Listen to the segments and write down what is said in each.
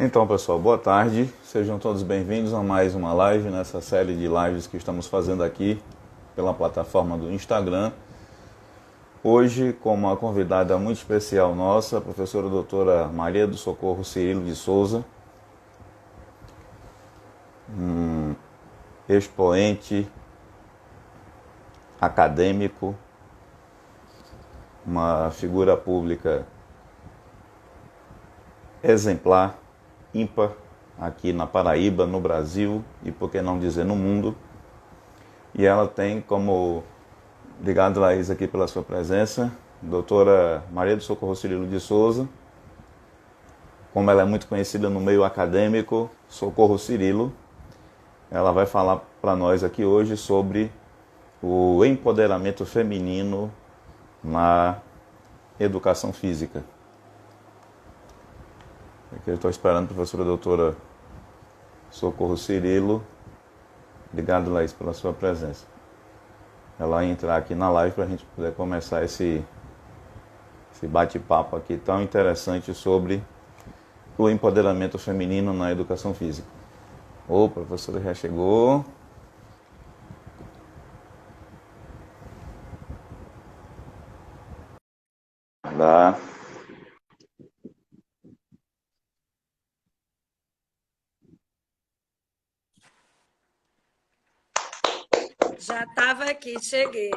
Então, pessoal, boa tarde. Sejam todos bem-vindos a mais uma live nessa série de lives que estamos fazendo aqui pela plataforma do Instagram. Hoje, com uma convidada muito especial nossa, a professora doutora Maria do Socorro Cirilo de Souza, expoente acadêmico, uma figura pública exemplar, ímpar, aqui na Paraíba, no Brasil e, por que não dizer, no mundo. E ela tem como, obrigado, Laís, aqui pela sua presença, doutora Maria do Socorro Cirilo de Souza, como ela é muito conhecida no meio acadêmico, Socorro Cirilo. Ela vai falar para nós aqui hoje sobre o empoderamento feminino na educação física. Aqui eu estou esperando a professora doutora Socorro Cirilo. Obrigado, Laís, pela sua presença. Ela vai entrar aqui na live para a gente poder começar esse bate-papo aqui tão interessante sobre o empoderamento feminino na educação física. Ô, a professora já chegou. Lá. Já estava aqui, cheguei.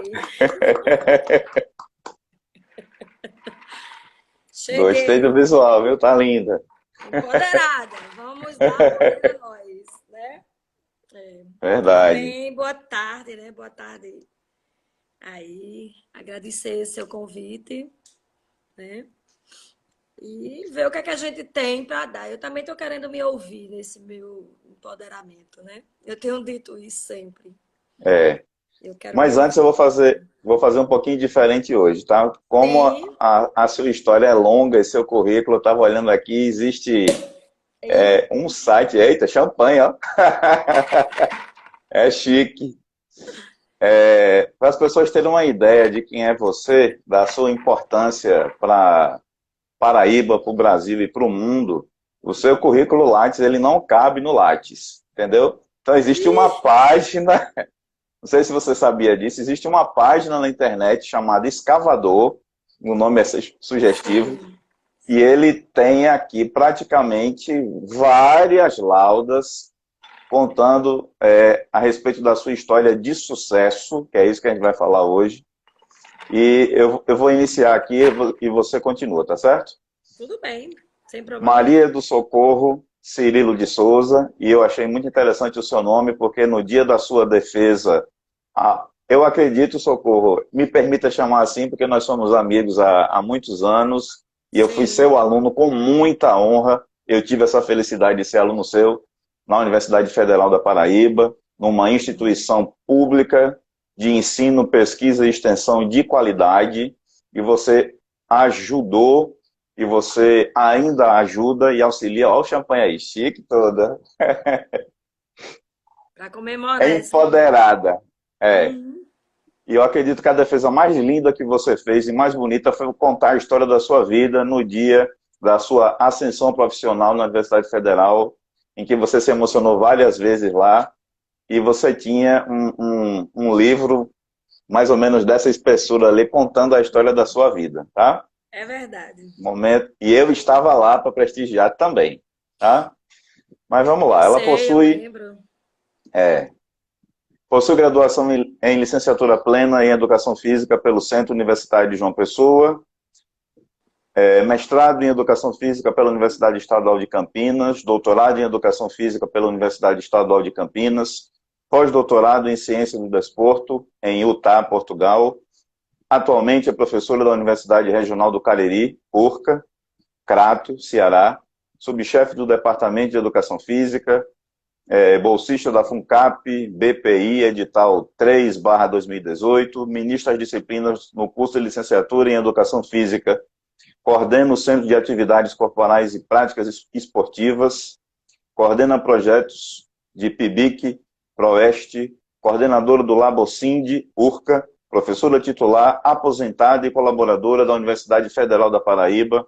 Gostei do visual, viu? Tá linda. Empoderada. Vamos dar voz a nós, né? Tudo Verdade. bem? Boa tarde, né? Boa tarde. Aí, agradecer seu convite, né? E ver o que é que a gente tem para dar. Eu também estou querendo me ouvir nesse meu empoderamento, né? Eu tenho dito isso sempre. É. Eu quero me Mas antes eu ouvir. vou fazer um pouquinho diferente hoje, tá? Como Sim. a sua história é longa e seu currículo, eu estava olhando aqui, existe um site, eita, champanhe, ó. É chique. Para as pessoas terem uma ideia de quem é você, da sua importância para Paraíba, para o Brasil e para o mundo, o seu currículo Lattes, ele não cabe no Lattes, entendeu? Então existe uma página, não sei se você sabia disso, existe uma página na internet chamada Escavador, o nome é sugestivo, e ele tem aqui praticamente várias laudas contando a respeito da sua história de sucesso, que é isso que a gente vai falar hoje. E eu vou iniciar aqui e você continua, tá certo? Tudo bem, sem problema nenhum. Maria do Socorro Cirilo de Souza, e eu achei muito interessante o seu nome, porque no dia da sua defesa, eu acredito, Socorro, me permita chamar assim, porque nós somos amigos há muitos anos, e eu fui Sim. seu aluno com muita honra. Eu tive essa felicidade de ser aluno seu na Universidade Federal da Paraíba, numa instituição pública de ensino, pesquisa e extensão de qualidade, e você ajudou, e você ainda ajuda e auxilia. Olha o champanhe aí, chique toda. Para É comemorar esse momento. empoderada. É. Uhum. E eu acredito que a defesa mais linda que você fez e mais bonita foi contar a história da sua vida no dia da sua ascensão profissional na Universidade Federal, em que você se emocionou várias vezes lá, e você tinha um livro mais ou menos dessa espessura ali, contando a história da sua vida, tá? É verdade. Momento. E eu estava lá para prestigiar também, tá? Mas vamos Eu lá, ela sei, eu possui, lembro. é, possui graduação em licenciatura plena em Educação Física pelo Centro Universitário de João Pessoa, mestrado em Educação Física pela Universidade Estadual de Campinas, doutorado em Educação Física pela Universidade Estadual de Campinas, pós-doutorado em Ciência do Desporto em Utah, Portugal. Atualmente é professora da Universidade Regional do Cariri, URCA, Crato, Ceará, subchefe do Departamento de Educação Física, bolsista da FUNCAP, BPI, edital 3/2018, ministra das disciplinas no curso de licenciatura em Educação Física, coordena o Centro de Atividades Corporais e Práticas Esportivas, coordena projetos de PIBIC, PROEST, coordenadora do Labocinde, URCA, professora titular, aposentada e colaboradora da Universidade Federal da Paraíba,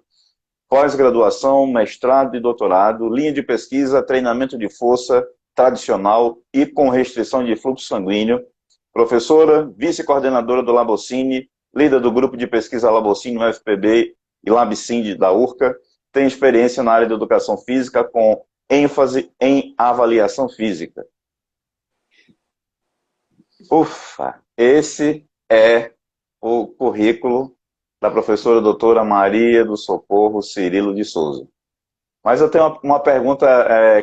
pós-graduação, mestrado e doutorado, linha de pesquisa, treinamento de força tradicional e com restrição de fluxo sanguíneo, professora, vice-coordenadora do Labocine, líder do grupo de pesquisa Labocine no UFPB e LabCinde da URCA, tem experiência na área de educação física com ênfase em avaliação física. Ufa, esse é o currículo da professora doutora Maria do Socorro Cirilo de Souza. Mas eu tenho uma pergunta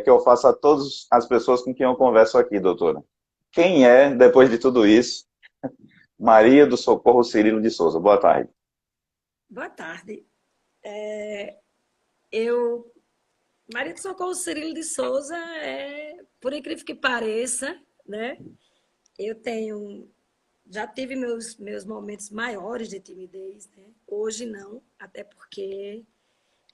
que eu faço a todas as pessoas com quem eu converso aqui, doutora. Quem é, depois de tudo isso, Maria do Socorro Cirilo de Souza? Boa tarde. Boa tarde. Maria do Socorro Cirilo de Souza por incrível que pareça, né? Já tive meus momentos maiores de timidez, né? Hoje não, até porque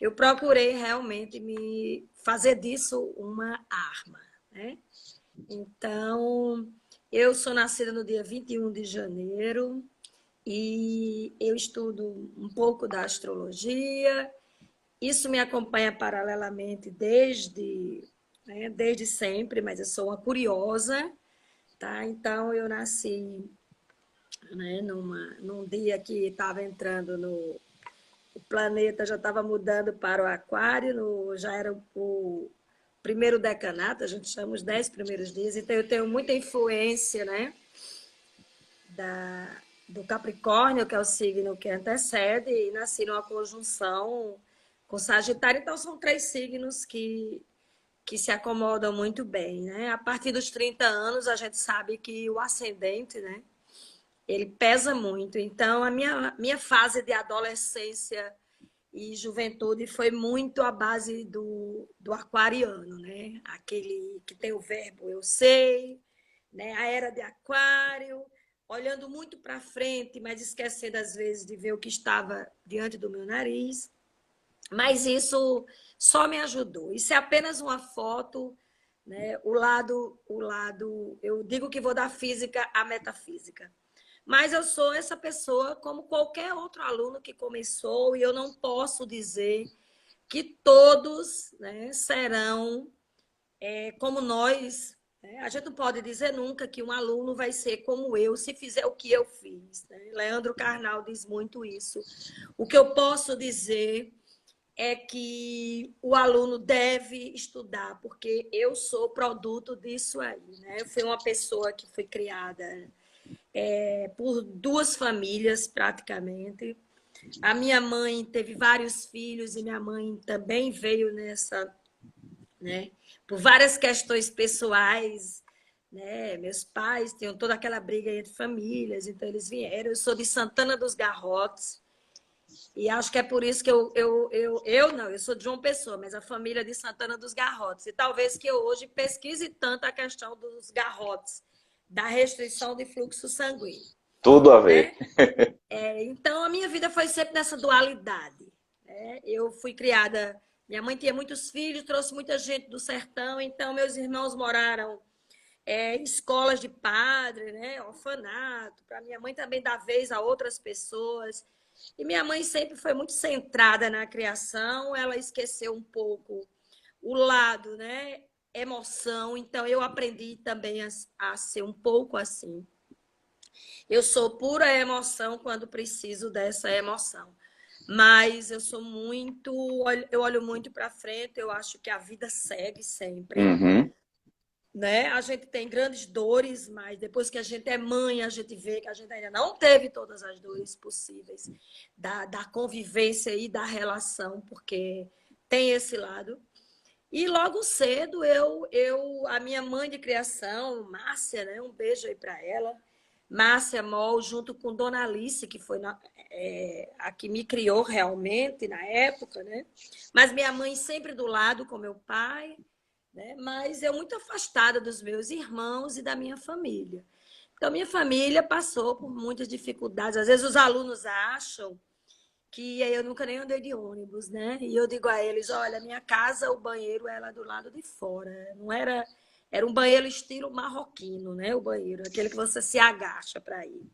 eu procurei realmente me fazer disso uma arma, né? Então, eu sou nascida no dia 21 de janeiro e eu estudo um pouco da astrologia. Isso me acompanha paralelamente desde sempre, mas eu sou uma curiosa, tá? Então, eu nasci, né, num dia que estava entrando o planeta já estava mudando para o aquário, já era o primeiro decanato, a gente chama os 10 primeiros dias, então eu tenho muita influência, né, do Capricórnio, que é o signo que antecede, e nasci numa conjunção com Sagitário, então são 3 signos que se acomodam muito bem, né? A partir dos 30 anos, a gente sabe que o ascendente, né, ele pesa muito. Então, a minha fase de adolescência e juventude foi muito à base do aquariano, né? Aquele que tem o verbo eu sei, né? A era de aquário, olhando muito para frente, mas esquecendo às vezes de ver o que estava diante do meu nariz. Mas isso só me ajudou. Isso é apenas uma foto, né? Eu digo que vou da física à metafísica. Mas eu sou essa pessoa como qualquer outro aluno que começou, e eu não posso dizer que todos, né, serão como nós. Né? A gente não pode dizer nunca que um aluno vai ser como eu se fizer o que eu fiz. Né? Leandro Carnal diz muito isso. O que eu posso dizer é que o aluno deve estudar, porque eu sou produto disso aí. Né? Eu fui uma pessoa que foi criada por 2 famílias, praticamente. A minha mãe teve vários filhos e minha mãe também veio nessa, né, por várias questões pessoais, né? Meus pais tinham toda aquela briga entre famílias, então eles vieram. Eu sou de Santana dos Garrotes e acho que é por isso que eu sou de João Pessoa, mas a família é de Santana dos Garrotes. E talvez que eu hoje pesquise tanto a questão dos garrotes, da restrição de fluxo sanguíneo. Tudo a ver. Né? Então, a minha vida foi sempre nessa dualidade. Né? Eu fui criada... Minha mãe tinha muitos filhos, trouxe muita gente do sertão, então meus irmãos moraram em escolas de padre, né? Orfanato, para minha mãe também dar vez a outras pessoas. E minha mãe sempre foi muito centrada na criação, ela esqueceu um pouco o lado, né? Emoção, então eu aprendi também a ser um pouco assim. Eu sou pura emoção quando preciso dessa emoção. Mas eu sou muito... Eu olho muito para frente, eu acho que a vida segue sempre. Uhum. Né? A gente tem grandes dores, mas depois que a gente é mãe, a gente vê que a gente ainda não teve todas as dores possíveis da convivência e da relação, porque tem esse lado. E logo cedo, a minha mãe de criação, Márcia, né? Um beijo aí para ela, Márcia Mol, junto com Dona Alice, que foi a que me criou realmente na época, né? Mas minha mãe sempre do lado com meu pai, né? Mas eu muito afastada dos meus irmãos e da minha família. Então, minha família passou por muitas dificuldades. Às vezes os alunos acham que eu nunca nem andei de ônibus, né? E eu digo a eles, olha, minha casa, o banheiro era do lado de fora. Não era... Era um banheiro estilo marroquino, né? O banheiro, aquele que você se agacha para ir.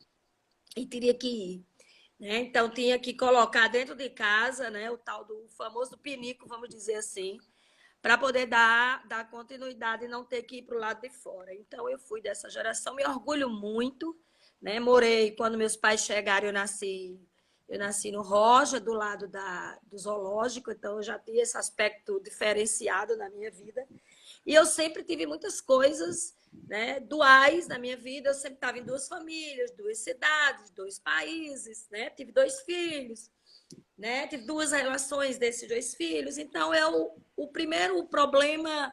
E teria que ir. né? Então, tinha que colocar dentro de casa, né, o tal do famoso pinico, vamos dizer assim, para poder dar continuidade e não ter que ir para o lado de fora. Então, eu fui dessa geração, me orgulho muito, né? Morei, quando meus pais chegaram, eu nasci no Roja, do lado do zoológico, então eu já tinha esse aspecto diferenciado na minha vida. E eu sempre tive muitas coisas, né, duais na minha vida. Eu sempre estava em duas famílias, duas cidades, dois países, né? Tive dois filhos, né? Tive duas relações desses dois filhos. Então, o primeiro problema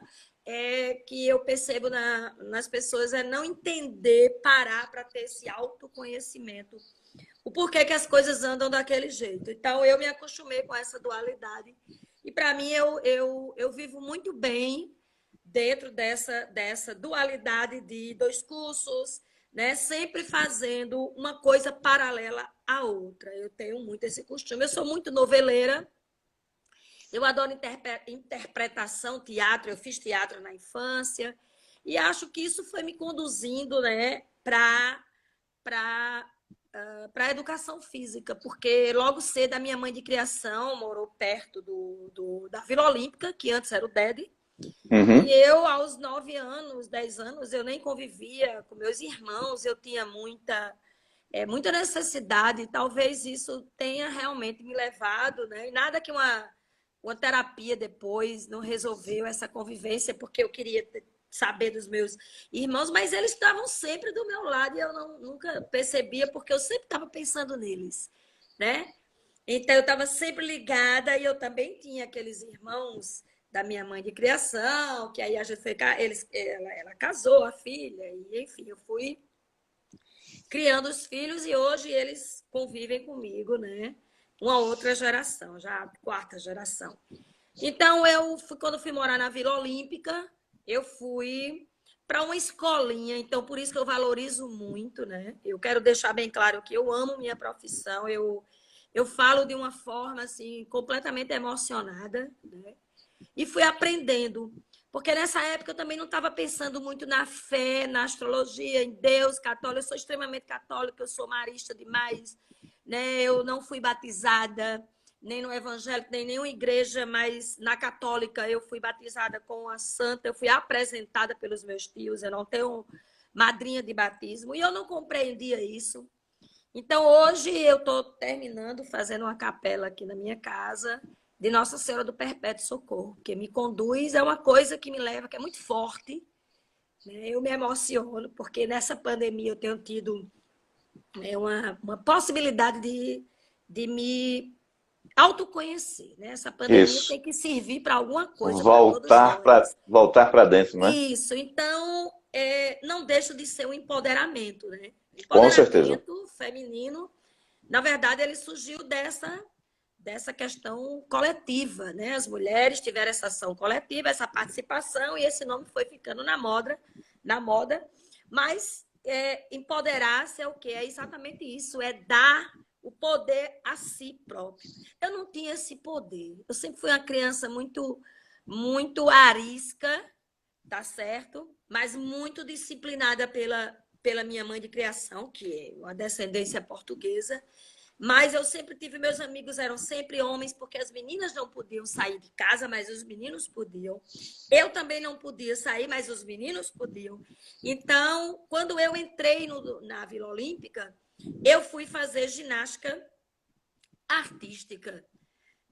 que eu percebo nas pessoas é não entender, parar para ter esse autoconhecimento. O porquê que as coisas andam daquele jeito. Então, eu me acostumei com essa dualidade. E, para mim, eu vivo muito bem dentro dessa dualidade de dois cursos, né? Sempre fazendo uma coisa paralela à outra. Eu tenho muito esse costume. Eu sou muito noveleira, eu adoro interpretação, teatro, eu fiz teatro na infância, e acho que isso foi me conduzindo, né, para a educação física, porque logo cedo a minha mãe de criação morou perto da Vila Olímpica, que antes era o DED, e Uhum. eu, aos 9 anos, 10 anos, eu nem convivia com meus irmãos, eu tinha muita necessidade, e talvez isso tenha realmente me levado, né? E nada que uma terapia depois não resolveu essa convivência, porque eu queria saber dos meus irmãos, mas eles estavam sempre do meu lado e eu nunca percebia, porque eu sempre estava pensando neles, né? Então, eu estava sempre ligada e eu também tinha aqueles irmãos da minha mãe de criação, que aí a gente foi, ela casou a filha, e enfim, eu fui criando os filhos e hoje eles convivem comigo, né? Uma outra geração, já a quarta geração. Então, quando fui morar na Vila Olímpica, eu fui para uma escolinha, então por isso que eu valorizo muito, né? Eu quero deixar bem claro que eu amo minha profissão, eu falo de uma forma assim completamente emocionada, né? E fui aprendendo. Porque nessa época eu também não estava pensando muito na fé, na astrologia, em Deus, católico. Eu sou extremamente católica, eu sou marista demais. Né? Eu não fui batizada nem no evangélico, nem em nenhuma igreja, mas na católica eu fui batizada com a santa, eu fui apresentada pelos meus tios, eu não tenho madrinha de batismo, e eu não compreendia isso. Então, hoje eu estou terminando, fazendo uma capela aqui na minha casa, de Nossa Senhora do Perpétuo Socorro, que me conduz, é uma coisa que me leva, que é muito forte, né? Eu me emociono, porque nessa pandemia eu tenho tido uma possibilidade de me autoconhecer, né? Essa pandemia Isso. tem que servir para alguma coisa para todos Voltar nós. para dentro, né? Isso, então, não deixa de ser um empoderamento, né? Com certeza. Empoderamento feminino, na verdade, ele surgiu dessa questão coletiva, né? As mulheres tiveram essa ação coletiva, essa participação, e esse nome foi ficando na moda. Mas empoderar-se é o quê? É exatamente isso, é dar o poder a si próprio. Eu não tinha esse poder. Eu sempre fui uma criança muito arisca, tá certo? Mas muito disciplinada pela minha mãe de criação, que é uma descendência portuguesa. Mas eu sempre tive, meus amigos eram sempre homens, porque as meninas não podiam sair de casa, mas os meninos podiam. Eu também não podia sair, mas os meninos podiam. Então, quando eu entrei na Vila Olímpica, eu fui fazer ginástica artística,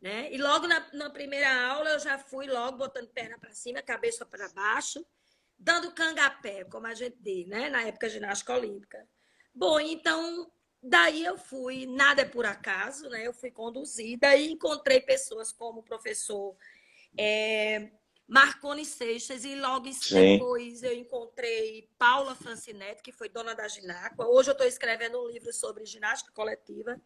né? E logo na primeira aula eu já fui logo botando perna para cima, cabeça para baixo, dando cangapé, como a gente diz, né? Na época ginástica olímpica. Bom, então daí eu fui, nada é por acaso, né? Eu fui conduzida e encontrei pessoas como o professor Marconi Seixas, e logo Sim. depois eu encontrei Paula Francinetti, que foi dona da Gináqua. Hoje eu estou escrevendo um livro sobre ginástica coletiva.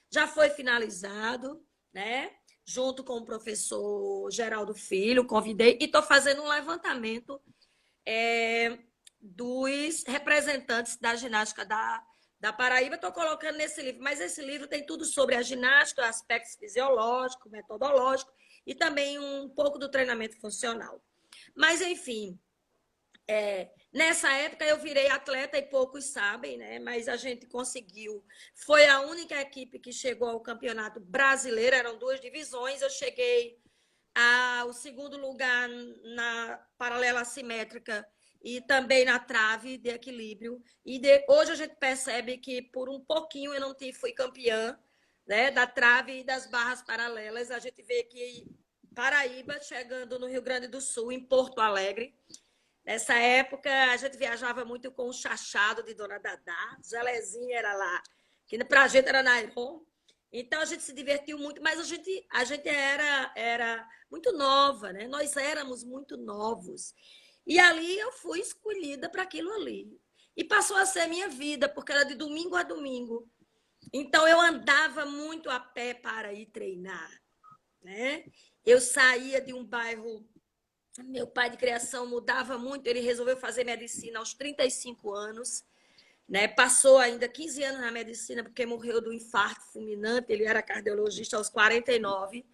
Já foi finalizado, né? Junto com o professor Geraldo Filho, convidei, e estou fazendo um levantamento dos representantes da ginástica da Paraíba. Estou colocando nesse livro, mas esse livro tem tudo sobre a ginástica, aspectos fisiológicos, metodológicos, e também um pouco do treinamento funcional. Mas, enfim, Nessa época eu virei atleta e poucos sabem, né? Mas a gente conseguiu. Foi a única equipe que chegou ao campeonato brasileiro, eram 2 divisões. Eu cheguei ao segundo lugar na paralela assimétrica e também na trave de equilíbrio. Hoje a gente percebe que por um pouquinho eu não fui campeã, né, da trave e das barras paralelas. A gente vê que Paraíba, chegando no Rio Grande do Sul, em Porto Alegre, nessa época a gente viajava muito com o Chachado de Dona Dadá, Zelezinho era lá, que pra gente era Nairon. Então a gente se divertiu muito, mas a gente era muito nova, né? Nós éramos muito novos. E ali eu fui escolhida para aquilo ali. E passou a ser minha vida, porque era de domingo a domingo. Então eu andava muito a pé para ir treinar, né? Eu saía de um bairro, meu pai de criação mudava muito, ele resolveu fazer medicina aos 35 anos, né? Passou ainda 15 anos na medicina, porque morreu do infarto fulminante, ele era cardiologista aos 49.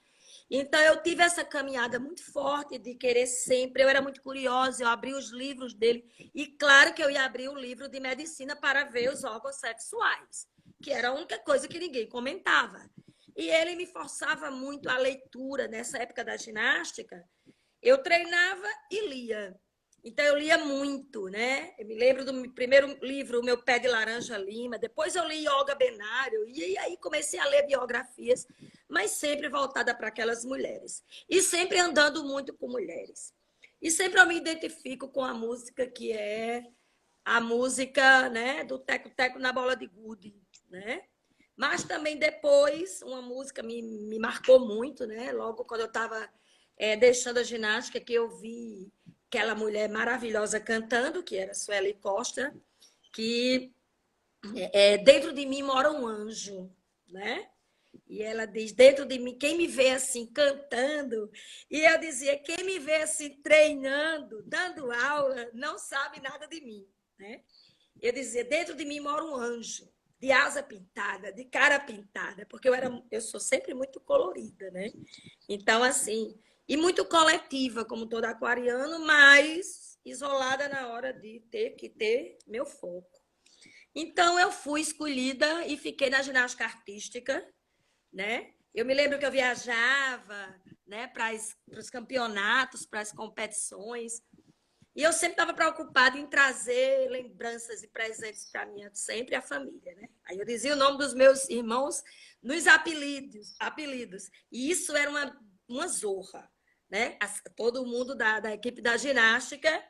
Então, eu tive essa caminhada muito forte de querer sempre. Eu era muito curiosa, eu abri os livros dele. E claro que eu ia abrir o livro de medicina para ver os órgãos sexuais, que era a única coisa que ninguém comentava. E ele me forçava muito a leitura nessa época da ginástica. Eu treinava e lia. Então, eu lia muito, né? Eu me lembro do primeiro livro, O Meu Pé de Laranja Lima. Depois eu li Olga Benário. E aí comecei a ler biografias, mas sempre voltada para aquelas mulheres. E sempre andando muito com mulheres. E sempre eu me identifico com a música que é a música, né, do teco-teco na bola de gude, né? Mas também depois, uma música me marcou muito, né? Logo quando eu estava deixando a ginástica, que eu vi aquela mulher maravilhosa cantando, que era Sueli Costa, que dentro de mim mora um anjo, né? E ela diz, dentro de mim, quem me vê assim cantando, e eu dizia, quem me vê assim treinando, dando aula, não sabe nada de mim, né? Eu dizia, dentro de mim mora um anjo, de asa pintada, de cara pintada, porque eu sou sempre muito colorida, né? Então, assim, e muito coletiva, como todo aquariano, mas isolada na hora de ter que ter meu foco. Então, eu fui escolhida e fiquei na ginástica artística, né? Eu me lembro que eu viajava, né, para os campeonatos, para as competições, e eu sempre estava preocupada em trazer lembranças e presentes para mim, sempre a família, né? Aí eu dizia o nome dos meus irmãos nos apelidos. E isso era uma zorra, né? Todo mundo da equipe da ginástica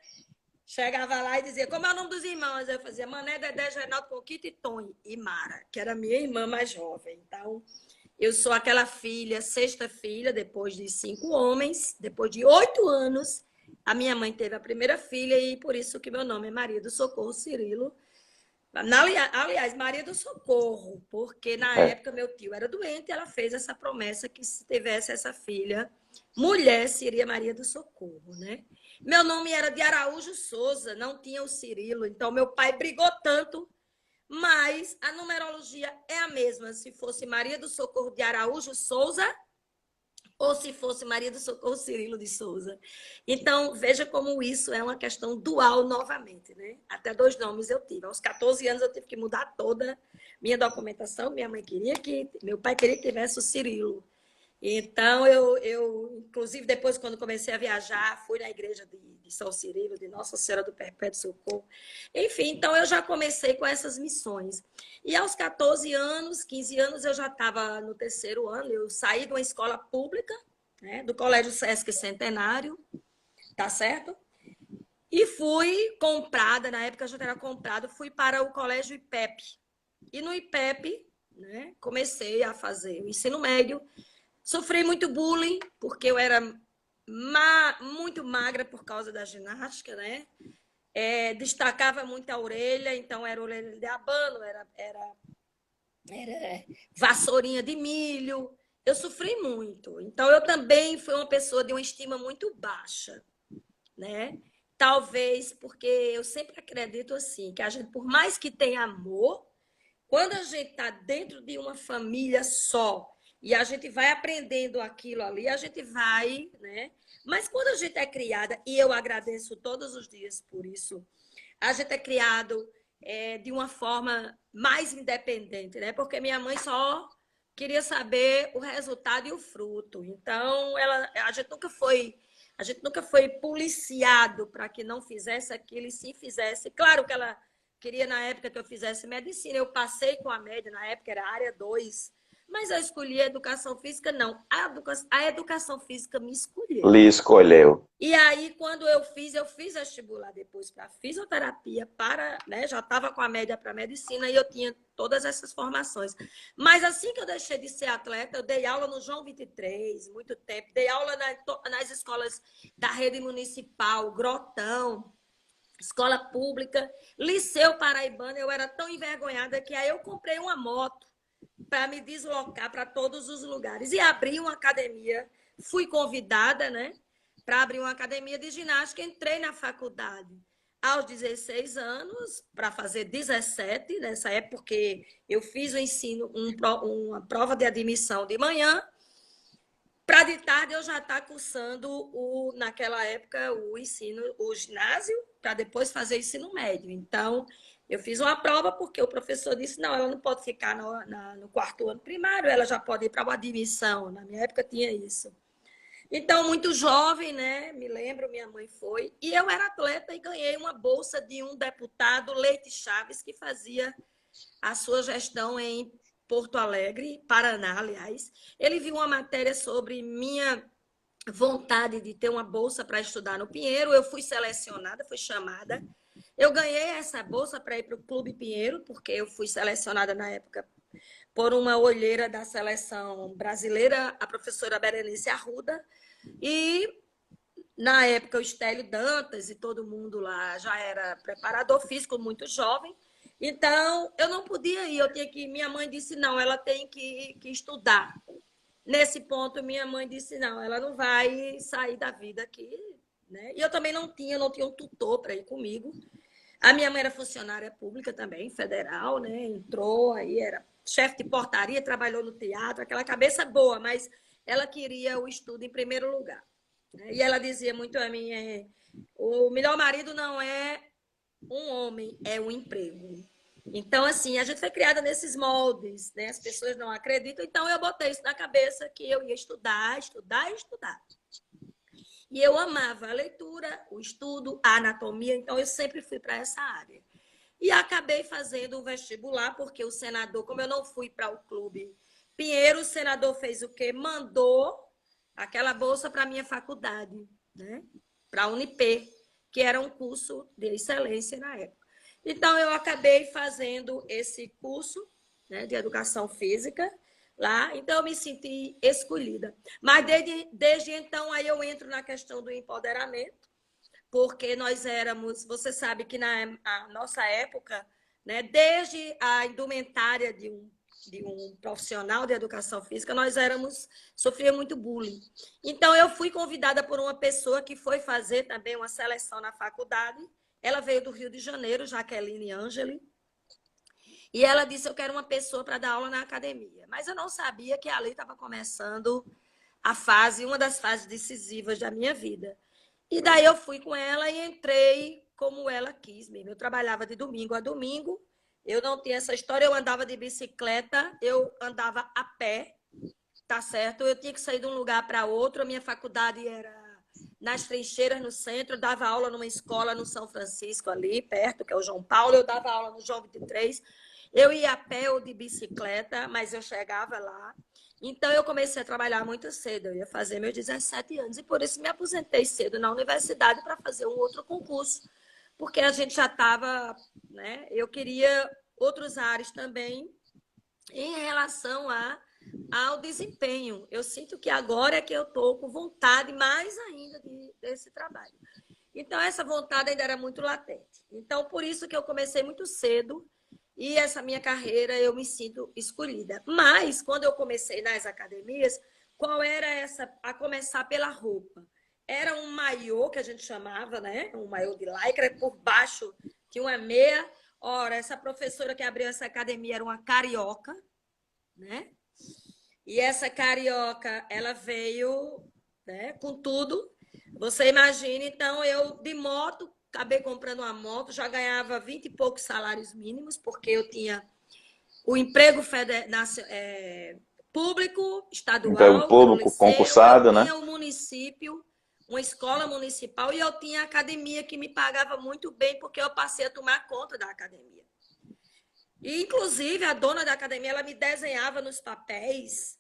chegava lá e dizia, como é o nome dos irmãos? Eu fazia Mané, Dedé, Reinaldo, Conquista e Tony. E Mara, que era minha irmã mais jovem. Então, eu sou aquela filha, sexta filha, depois de 5 homens, depois de 8 anos, a minha mãe teve a primeira filha e por isso que meu nome é Maria do Socorro Cirilo. Aliás, Maria do Socorro, porque na época meu tio era doente e ela fez essa promessa que se tivesse essa filha, mulher, seria Maria do Socorro, né? Meu nome era de Araújo Souza, não tinha o Cirilo, então meu pai brigou tanto, mas a numerologia é a mesma. Se fosse Maria do Socorro de Araújo Souza ou se fosse Maria do Socorro Cirilo de Souza. Então, veja como isso é uma questão dual novamente, né? Até 2 nomes eu tive. Aos 14 anos eu tive que mudar toda minha documentação. Meu pai queria que tivesse o Cirilo. Então, inclusive, depois, quando comecei a viajar, fui na igreja de São Cirilo, de Nossa Senhora do Perpétuo Socorro. Enfim, então eu já comecei com essas missões. E aos 14 anos, 15 anos, eu já estava no 3º ano, eu saí de uma escola pública, né, do Colégio Sesc Centenário, tá certo? E fui comprada, na época eu já era comprada, fui para o Colégio IPEP. E no IPEP, né, comecei a fazer o ensino médio. Sofri muito bullying, porque eu era muito magra por causa da ginástica, né? Destacava muito a orelha, então era orelha de abano, era vassourinha de milho. Eu sofri muito. Então, eu também fui uma pessoa de uma estima muito baixa, né? Talvez porque eu sempre acredito assim, que a gente, por mais que tenha amor, quando a gente está dentro de uma família só e a gente vai aprendendo aquilo ali, a gente vai, né? Mas quando a gente é criada, e eu agradeço todos os dias por isso, a gente é criado de uma forma mais independente, né? Porque minha mãe só queria saber o resultado e o fruto. Então, a gente nunca foi policiado para que não fizesse aquilo e sim fizesse. Claro que ela queria na época que eu fizesse medicina, eu passei com a média, na época era área 2, mas eu escolhi a educação física, não. A educação física me escolheu. Lhe escolheu. E aí, quando eu fiz vestibular depois para fisioterapia, né, já estava com a média para medicina e eu tinha todas essas formações. Mas assim que eu deixei de ser atleta, eu dei aula no João 23, muito tempo. Dei aula nas escolas da rede municipal, Grotão, escola pública, Liceu Paraibano. Eu era tão envergonhada que aí eu comprei uma moto para me deslocar para todos os lugares. E abri uma academia, fui convidada, né, para abrir uma academia de ginástica, entrei na faculdade aos 16 anos, para fazer 17, nessa época, porque eu fiz o ensino, uma prova de admissão de manhã, para de tarde eu já estar cursando, naquela época, o ginásio, para depois fazer ensino médio. Então, eu fiz uma prova porque o professor disse, não, ela não pode ficar no quarto ano primário, ela já pode ir para uma admissão. Na minha época tinha isso. Então, muito jovem, né? Me lembro, minha mãe foi. E eu era atleta e ganhei uma bolsa de um deputado, Leite Chaves, que fazia a sua gestão em Porto Alegre, Paraná, aliás. Ele viu uma matéria sobre minha vontade de ter uma bolsa para estudar no Pinheiro. Eu fui selecionada, fui chamada. Eu ganhei essa bolsa para ir para o Clube Pinheiro, porque eu fui selecionada na época por uma olheira da seleção brasileira, a professora Berenice Arruda, e na época o Estélio Dantas e todo mundo lá já era preparador físico, muito jovem. Então, eu não podia ir, minha mãe disse, não, ela tem que estudar. Nesse ponto, minha mãe disse, não, ela não vai sair da vida aqui, né? E eu também não tinha um tutor para ir comigo. A minha mãe era funcionária pública também, federal, né? Entrou, aí era chefe de portaria, trabalhou no teatro, aquela cabeça boa, mas ela queria o estudo em primeiro lugar. E ela dizia muito a mim, o melhor marido não é um homem, é um emprego. Então, assim, a gente foi criada nesses moldes, né? As pessoas não acreditam, então eu botei isso na cabeça que eu ia estudar, estudar e estudar. E eu amava a leitura, o estudo, a anatomia, então eu sempre fui para essa área. E acabei fazendo o vestibular, porque o senador, como eu não fui para o clube Pinheiro, o senador fez o quê? Mandou aquela bolsa para a minha faculdade, né? Para a Unip, que era um curso de excelência na época. Então, eu acabei fazendo esse curso, né, de educação física lá, então eu me senti escolhida. Mas desde então, aí eu entro na questão do empoderamento, porque nós éramos, você sabe que na nossa época, né, desde a indumentária de um profissional de educação física, sofria muito bullying. Então, eu fui convidada por uma pessoa que foi fazer também uma seleção na faculdade. Ela veio do Rio de Janeiro, Jaqueline Angeli, e ela disse, eu quero uma pessoa para dar aula na academia. Mas eu não sabia que ali estava começando uma das fases decisivas da minha vida. E daí eu fui com ela e entrei como ela quis mesmo. Eu trabalhava de domingo a domingo, eu não tinha essa história, eu andava de bicicleta, eu andava a pé, tá certo? Eu tinha que sair de um lugar para outro, a minha faculdade era nas Trincheiras, no centro, eu dava aula numa escola no São Francisco, ali perto, que é o João Paulo, eu dava aula no João 23, eu ia a pé ou de bicicleta, mas eu chegava lá. Então, eu comecei a trabalhar muito cedo, eu ia fazer meus 17 anos, e por isso me aposentei cedo na universidade para fazer um outro concurso, porque a gente já estava, né? Eu queria outros ares também em relação ao desempenho. Eu sinto que agora é que eu estou com vontade mais ainda desse trabalho. Então, essa vontade ainda era muito latente. Então, por isso que eu comecei muito cedo, e essa minha carreira eu me sinto escolhida. Mas, quando eu comecei nas academias, qual era essa? A começar pela roupa. Era um maiô, que a gente chamava, né? Um maiô de lycra, por baixo tinha uma meia. Ora, essa professora que abriu essa academia era uma carioca, né? E essa carioca, ela veio, né, com tudo. Você imagina, então, eu de moto, acabei comprando uma moto, já ganhava 20 e poucos salários mínimos, porque eu tinha o emprego público, Emprego estadual, pelo público, Liceu, eu concursado, né? tinha o município, uma escola municipal, e eu tinha a academia que me pagava muito bem, porque eu passei a tomar conta da academia. E, inclusive, a dona da academia, ela me desenhava nos papéis,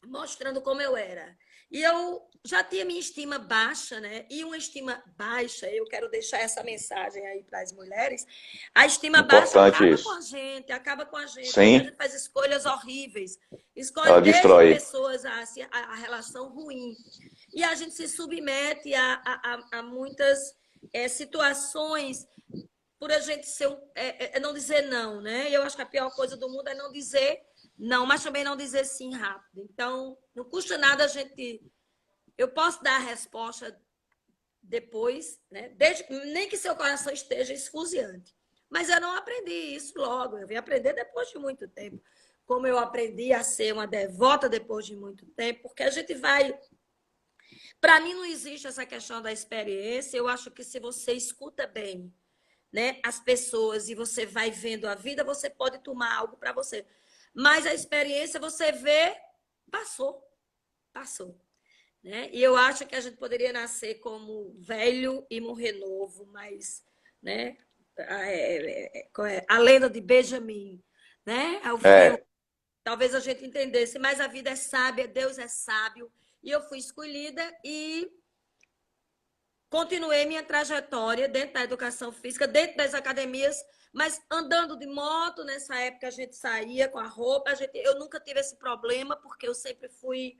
mostrando como eu era. E eu já tinha minha estima baixa, né? E uma estima baixa, eu quero deixar essa mensagem aí para as mulheres. A estima baixa Importante acaba com isso. a gente, acaba com a gente, porque a Sim, gente faz escolhas horríveis, escolhe ela desde destrói. pessoas a relação ruim. E a gente se submete a muitas situações por a gente ser não dizer não, né? Eu acho que a pior coisa do mundo é não dizer não, mas também não dizer sim rápido. Então, não custa nada a gente. Eu posso dar a resposta depois, né? Nem que seu coração esteja esfuziante. Mas eu não aprendi isso logo, eu vim aprender depois de muito tempo. Como eu aprendi a ser uma devota depois de muito tempo, porque a gente vai. Para mim, não existe essa questão da experiência. Eu acho que se você escuta bem, né, as pessoas e você vai vendo a vida, você pode tomar algo para você. Mas a experiência, você vê, passou, passou. Né? E eu acho que a gente poderia nascer como velho e morrer novo, mas, né, a lenda de Benjamin, né, é o filme. É, Talvez a gente entendesse, mas a vida é sábia, Deus é sábio, e eu fui escolhida e continuei minha trajetória dentro da educação física, dentro das academias, mas andando de moto. Nessa época a gente saía com a roupa, eu nunca tive esse problema, porque eu sempre fui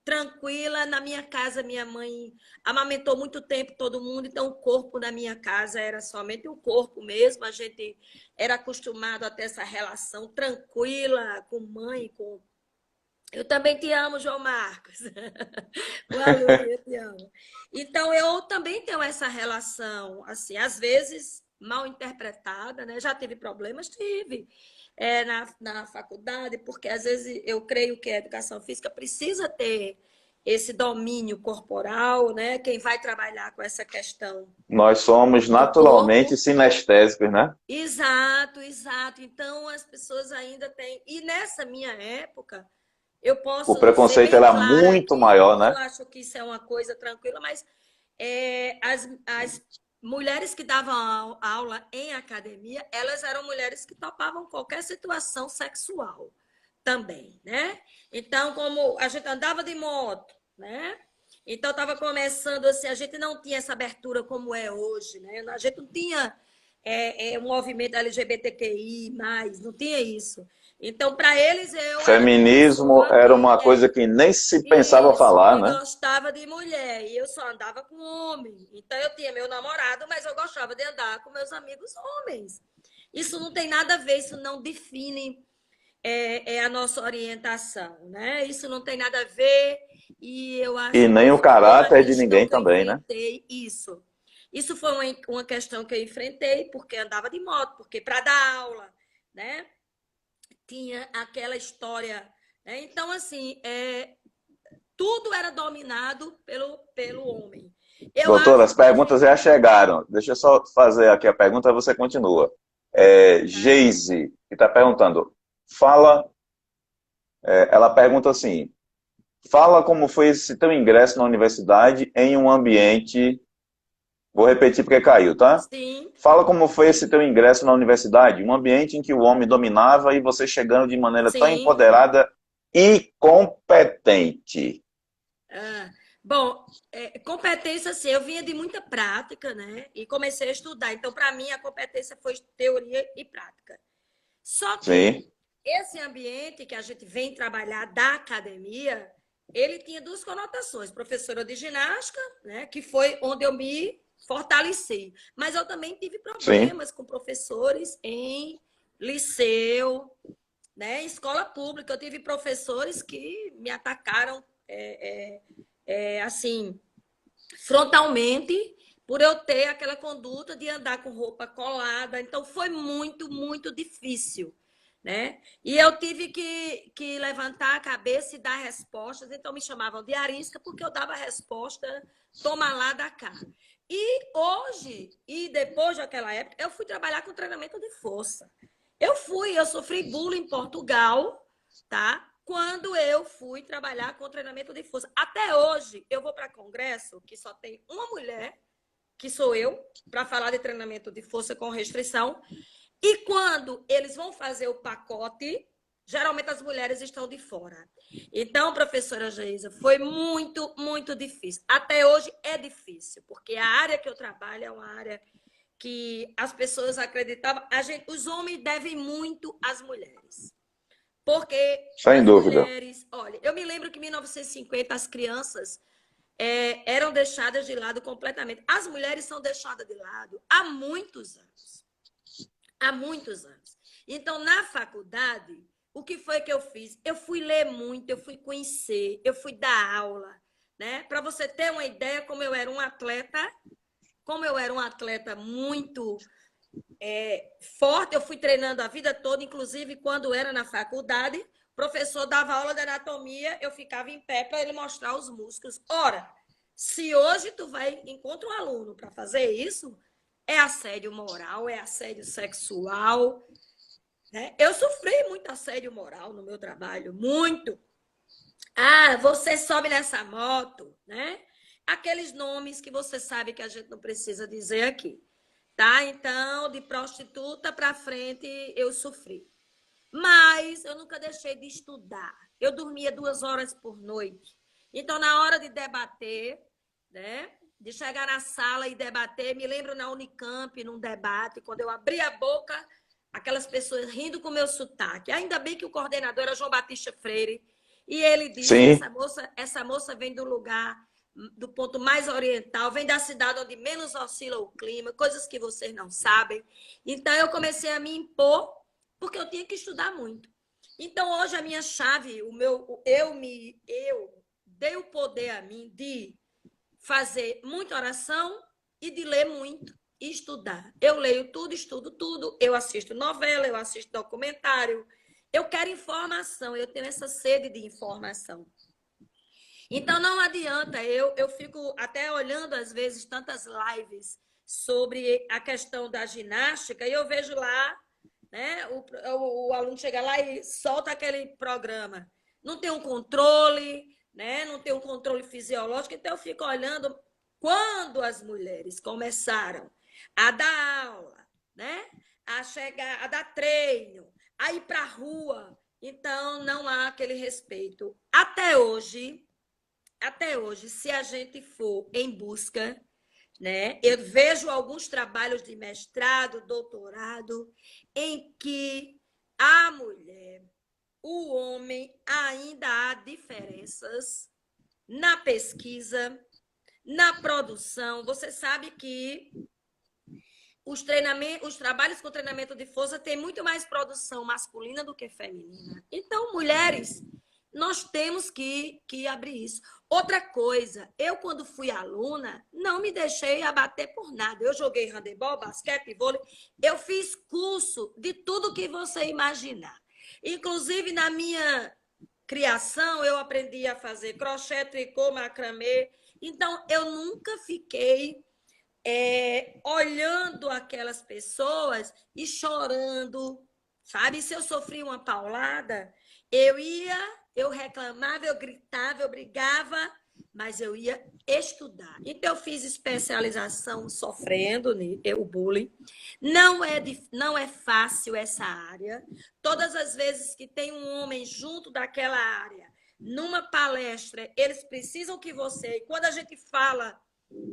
tranquila. Na minha casa, minha mãe amamentou muito tempo todo mundo, então o corpo da minha casa era somente o corpo mesmo. A gente era acostumado a ter essa relação tranquila com mãe, com... Eu também te amo, João Marcos. O aluno, eu te amo. Então, eu também tenho essa relação, assim, às vezes mal interpretada, né? Já tive problemas? Tive. Na faculdade, porque às vezes eu creio que a educação física precisa ter esse domínio corporal, né? Quem vai trabalhar com essa questão nós somos do naturalmente corpo. sinestésicos, né? Exato, exato. Então, as pessoas ainda têm. E nessa minha época, eu O posso ser preconceito bem era clara muito aqui, maior, porque eu né? acho que isso é uma coisa tranquila, mas as mulheres que davam aula em academia, elas eram mulheres que topavam qualquer situação sexual também, né? Então, como a gente andava de moto, né? Então, estava começando assim, a gente não tinha essa abertura como é hoje, né? A gente não tinha um movimento LGBTQI, não tinha isso. Então, para eles, eu era uma Feminismo pessoa era que uma coisa que nem se pensava isso, falar, que né? gostava de mulher, e eu só andava com homem. Então, eu tinha meu namorado, mas eu gostava de andar com meus amigos homens. Isso não tem nada a ver, isso não define a nossa orientação, né? Isso não tem nada a ver, e eu E acho que nem o foi uma caráter de questão ninguém que eu também, né? enfrentei. Isso foi uma questão que eu enfrentei, porque andava de moto, porque para dar aula, né? Tinha aquela história, né? Então, assim, tudo era dominado pelo homem. Eu Doutora, acho as que a perguntas já gente. chegaram. Deixa eu só fazer aqui a pergunta e você continua. Tá? Geise, que está perguntando, fala, ela pergunta assim, fala como foi esse teu ingresso na universidade em um ambiente, vou repetir porque caiu, tá? Sim, Fala como foi esse sim, teu ingresso na universidade, um ambiente em que o homem dominava e você chegando de maneira tão sim. empoderada e competente. Ah, bom, competência, assim, eu vinha de muita prática, né? E comecei a estudar. Então, para mim, a competência foi teoria e prática. Só que Sim, esse ambiente que a gente vem trabalhar da academia, ele tinha duas conotações. Professora de ginástica, né? Que foi onde eu me fortaleci. Mas eu também tive sim. problemas com professores em liceu, né? Em escola pública. Eu tive professores que me atacaram assim, frontalmente, por eu ter aquela conduta de andar com roupa colada. Então, foi muito, muito difícil. né? E eu tive que levantar a cabeça e dar respostas. Então, me chamavam de arisca porque eu dava resposta, toma lá, da cá. E hoje, e depois daquela época, eu fui trabalhar com treinamento de força. Eu sofri bullying em Portugal, tá? Quando eu fui trabalhar com treinamento de força. Até hoje, eu vou para congresso que só tem uma mulher, que sou eu, para falar de treinamento de força com restrição. E quando eles vão fazer o pacote, geralmente as mulheres estão de fora. Então, professora Geisa, foi muito, muito difícil. Até hoje é difícil, porque a área que eu trabalho é uma área que as pessoas acreditavam. Os homens devem muito às mulheres. Porque Sem as dúvida. mulheres... Olha, eu me lembro que em 1950 as crianças eram deixadas de lado completamente. As mulheres são deixadas de lado há muitos anos. Há muitos anos. Então, na faculdade, o que foi que eu fiz? Eu fui ler muito, eu fui conhecer, eu fui dar aula, né? Para você ter uma ideia, como eu era um atleta muito forte, eu fui treinando a vida toda, inclusive quando era na faculdade, o professor dava aula de anatomia, eu ficava em pé para ele mostrar os músculos. Ora, se hoje tu vai encontra um aluno para fazer isso, é assédio moral, é assédio sexual, né? Eu sofri muito assédio moral no meu trabalho, muito. Ah, você sobe nessa moto, né? Aqueles nomes que você sabe que a gente não precisa dizer aqui, tá? Então, de prostituta para frente, eu sofri. Mas eu nunca deixei de estudar. Eu dormia 2 horas por noite. Então, na hora de debater, né? De chegar na sala e debater, me lembro na Unicamp, num debate, quando eu abri a boca, aquelas pessoas rindo com o meu sotaque. Ainda bem que o coordenador era João Batista Freire, e ele disse: Sim, essa moça vem do lugar, do ponto mais oriental, vem da cidade onde menos oscila o clima, coisas que vocês não sabem. Então, eu comecei a me impor, porque eu tinha que estudar muito. Então, hoje, a minha chave, eu dei o poder a mim de fazer muita oração e de ler muito e estudar. Eu leio tudo, estudo tudo, eu assisto novela, eu assisto documentário. Eu quero informação, eu tenho essa sede de informação. Então, não adianta, eu fico até olhando, às vezes, tantas lives sobre a questão da ginástica e eu vejo lá, né, o aluno chega lá e solta aquele programa. Não tem um controle, né, não tem um controle fisiológico, então eu fico olhando quando as mulheres começaram a dar aula, né, a chegar, a dar treino, a ir para a rua, então não há aquele respeito. Até hoje, se a gente for em busca, né, eu vejo alguns trabalhos de mestrado, doutorado, em que a mulher, o homem, ainda há diferenças na pesquisa, na produção. Você sabe que os trabalhos com treinamento de força têm muito mais produção masculina do que feminina. Então, mulheres, nós temos que abrir isso. Outra coisa, eu, quando fui aluna, não me deixei abater por nada. Eu joguei handebol, basquete, vôlei. Eu fiz curso de tudo que você imaginar. Inclusive, na minha criação, eu aprendi a fazer crochê, tricô, macramê. Então, eu nunca fiquei olhando aquelas pessoas e chorando, sabe? Se eu sofri uma paulada, eu reclamava, eu gritava, eu brigava, mas eu ia estudar. Então, eu fiz especialização sofrendo o bullying. Não é fácil essa área. Todas as vezes que tem um homem junto daquela área, numa palestra, eles precisam que você... Quando a gente fala,